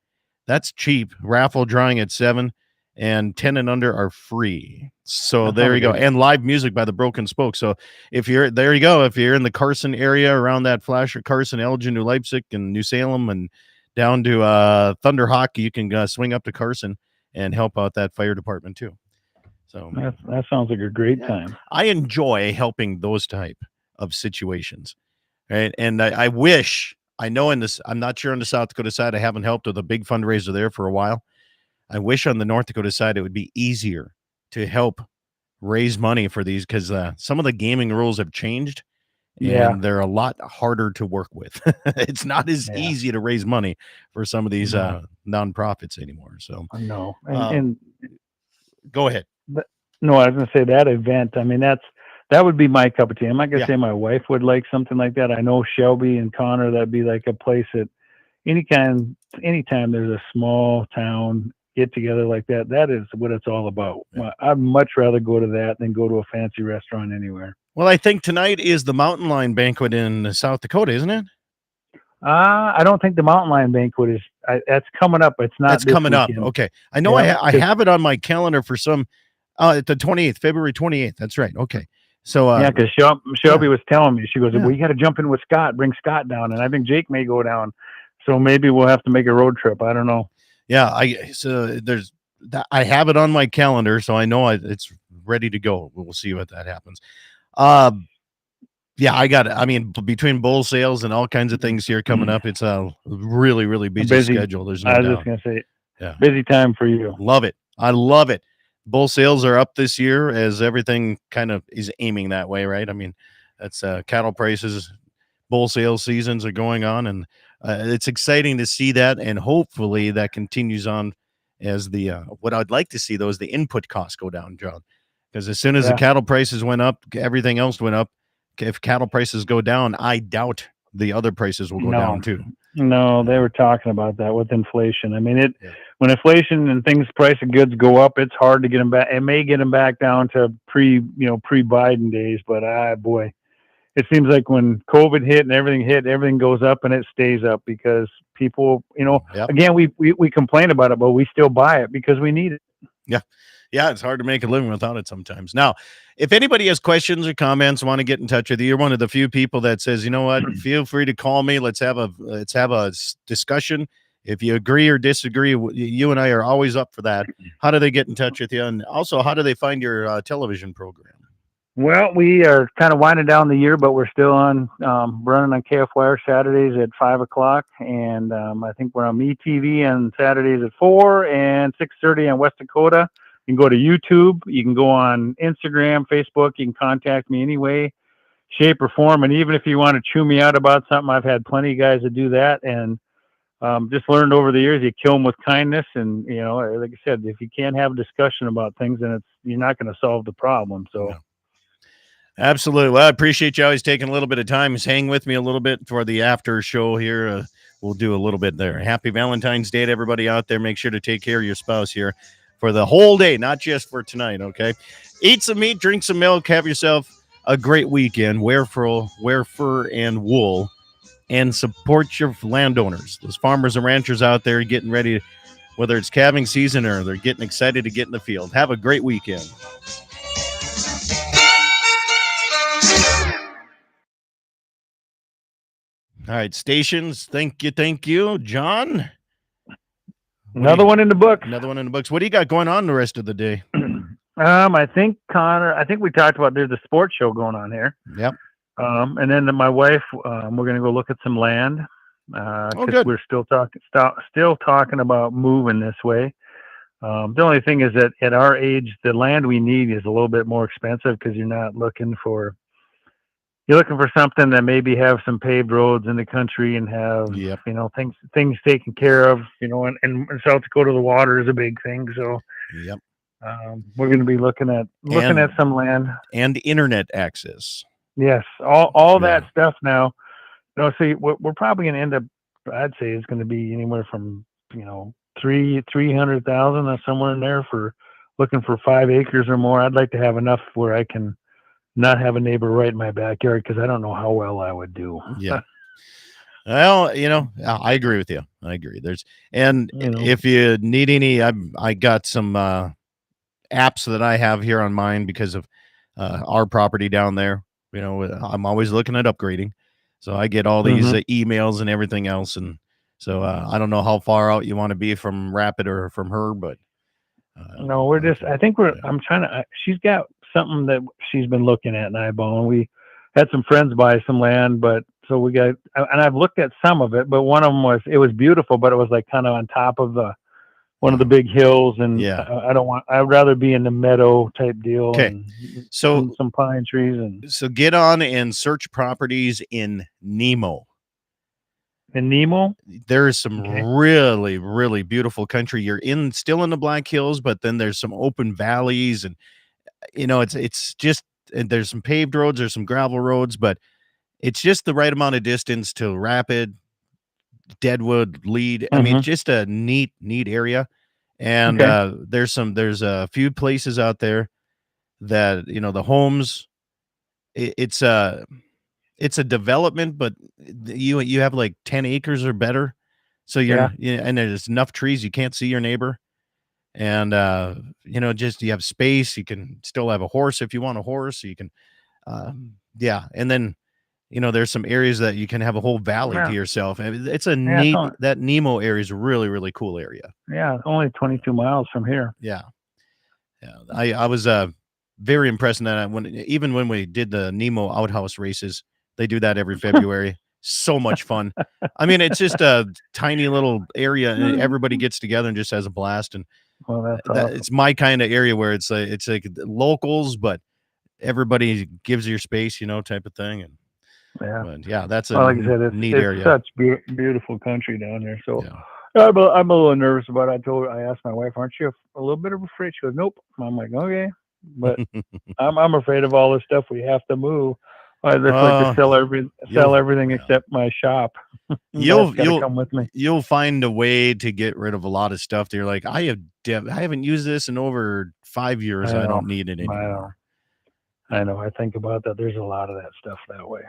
That's cheap. Raffle drawing at 7, and 10 and under are free. So there you go. And live music by the Broken Spoke. So if you're in the Carson area, around that Flasher, Carson, Elgin, New Leipzig, and New Salem, and down to Thunder Hockey, you can swing up to Carson and help out that fire department too. So that sounds like a great time. I enjoy helping those type of situations, right? And I wish, I know I'm not sure on the South Dakota side, I haven't helped with a big fundraiser there for a while. I wish on the North Dakota side it would be easier to help raise money for these, because some of the gaming rules have changed, and they're a lot harder to work with. It's not as easy to raise money for some of these nonprofits anymore. So no, and go ahead. No, I was going to say that event. I mean, that would be my cup of tea. I'm not going to say my wife would like something like that. I know Shelby and Connor, that'd be like a place that anytime there's a small town get together like that, that is what it's all about. I'd much rather go to that than go to a fancy restaurant anywhere. Well, I think tonight is the Mountain Lion Banquet in South Dakota, isn't it? I don't think the Mountain Lion Banquet is. That's coming up. It's not. That's coming up. Okay, I know. I have it on my calendar for some. At the 28th, February 28th. That's right. Okay. So because Shelby was telling me, she goes, "Well, you got to jump in with Scott. Bring Scott down, and I think Jake may go down. So maybe we'll have to make a road trip. I don't know." Yeah, there's that. I have it on my calendar, so I know it's ready to go. We'll see what that happens. Yeah, I got it. I mean, between bull sales and all kinds of things here coming up, it's a really, really busy schedule. There's no doubt. I was just gonna say, busy time for you. Love it. I love it. Bull sales are up this year, as everything kind of is aiming that way, right? I mean, that's cattle prices, bull sales seasons are going on, and it's exciting to see that, and hopefully that continues on as the what I'd like to see, though, is the input costs go down, John, because as soon as the cattle prices went up, everything else went up. If cattle prices go down, I doubt the other prices will go down too. No, they were talking about that with inflation. I mean, when inflation and price of goods go up, it's hard to get them back. It may get them back down to pre-Biden days, but boy, it seems like when COVID hit and everything goes up, and it stays up because people, again, we complain about it, but we still buy it because we need it. Yeah, it's hard to make a living without it sometimes. Now, if anybody has questions or comments, want to get in touch with you, you're one of the few people that says, you know what, feel free to call me. Let's have a discussion. If you agree or disagree, you and I are always up for that. How do they get in touch with you? And also, how do they find your television program? Well, we are kind of winding down the year, but we're still on running on KFYR Saturdays at 5:00, and I think we're on MeTV on Saturdays at 4 and 6:30 on West Dakota. You can go to YouTube. You can go on Instagram, Facebook. You can contact me any way, shape, or form. And even if you want to chew me out about something, I've had plenty of guys that do that. And just learned over the years, you kill them with kindness. And, like I said, if you can't have a discussion about things, then you're not going to solve the problem. So. No. Absolutely. Well, I appreciate you always taking a little bit of time. Just hang with me a little bit for the after show here. We'll do a little bit there. Happy Valentine's Day to everybody out there. Make sure to take care of your spouse here for the whole day, not just for tonight, okay? Eat some meat, drink some milk, have yourself a great weekend. Wear fur and wool, and support your landowners. Those farmers and ranchers out there getting ready, whether it's calving season or they're getting excited to get in the field. Have a great weekend. All right, stations, thank you, John. Another one in the books. Another one in the books. What do you got going on the rest of the day? I think Connor. I think we talked about there's a sports show going on here. Yep. And then my wife, we're going to go look at some land. Good. We're still talking about moving this way. The only thing is that at our age, the land we need is a little bit more expensive because you're looking for something that maybe have some paved roads in the country and have, Yep. things taken care of, and in South Dakota, the water is a big thing. So, Yep. we're going to be looking at some land and internet access. Yes. All Yeah. that stuff now. See, we're probably going to end up, I'd say it's going to be anywhere from, 300,000 or somewhere in there for looking for 5 acres or more. I'd like to have enough where I can not have a neighbor right in my backyard because I don't know how well I would do. Yeah. Well, I agree with you. I agree. If you need any, I got some apps that I have here on mine because of our property down there. I'm always looking at upgrading. So I get all these emails and everything else. And so I don't know how far out you want to be from Rapid or from her, but. No, I'm trying to, she's got something that she's been looking at and eyeballing. We had some friends buy some land, but so and I've looked at some of it, but one of them it was beautiful, but it was like kind of on top of one of the big hills. And I'd rather be in the meadow type deal. Okay. And so some pine trees so get on and search properties in Nemo. In Nemo, there is some really, really beautiful country. You're still in the Black Hills, but then there's some open valleys, and it's just, and there's some paved roads, there's some gravel roads, but it's just the right amount of distance to Rapid, Deadwood, Lead. I mean, just a neat area. And there's a few places out there that the homes. It's a development, but you have like 10 acres or better. So and there's enough trees, you can't see your neighbor. And, just, you have space. You can still have a horse if you want a horse. You can, And then, there's some areas that you can have a whole valley to yourself. And it's a neat, that Nemo area is a really, really cool area. Yeah. Only 22 miles from here. Yeah. Yeah. I was, very impressed in that when we did the Nemo outhouse races. They do that every February. So much fun. I mean, it's just a tiny little area, and everybody gets together and just has a blast. And that's awesome. It's my kind of area where it's like locals, but everybody gives your space, type of thing. And that's a like I said, it's neat area. Such beautiful country down there. So I'm a little nervous about it. I asked my wife, "Aren't you a little bit of afraid?" She goes, "Nope." I'm like, "Okay," but I'm afraid of all the stuff we have to move. I just like to sell everything except my shop. You'll come with me. You'll find a way to get rid of a lot of stuff that you're like, I haven't used this in over 5 years. I don't need it anymore. I know. I think about that. There's a lot of that stuff that way.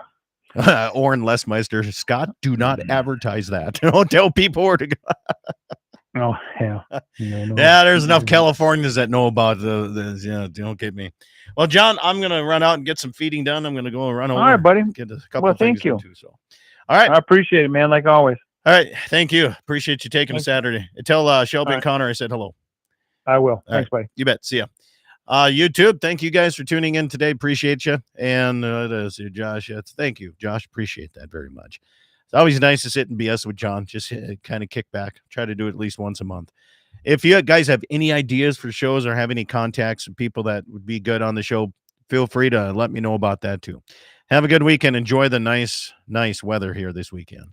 Oren Lesmeister, Scott, do not advertise that. Don't tell people where to go. Oh, yeah. There's enough Californians that know about this. Don't get me. Well, John, I'm going to run out and get some feeding done. I'm going to go and run over. All right, buddy. Get a couple of things thank you. All right. I appreciate it, man, like always. All right. Thank you. Appreciate you taking a Saturday. Tell Shelby and Connor I said hello. I will. Thanks, buddy. You bet. See ya. YouTube, thank you guys for tuning in today. Appreciate you. And Josh, thank you, Josh. Appreciate that very much. It's always nice to sit and BS with John, just kind of kick back. Try to do it at least once a month. If you guys have any ideas for shows or have any contacts with people that would be good on the show, feel free to let me know about that too. Have a good weekend. Enjoy the nice weather here this weekend.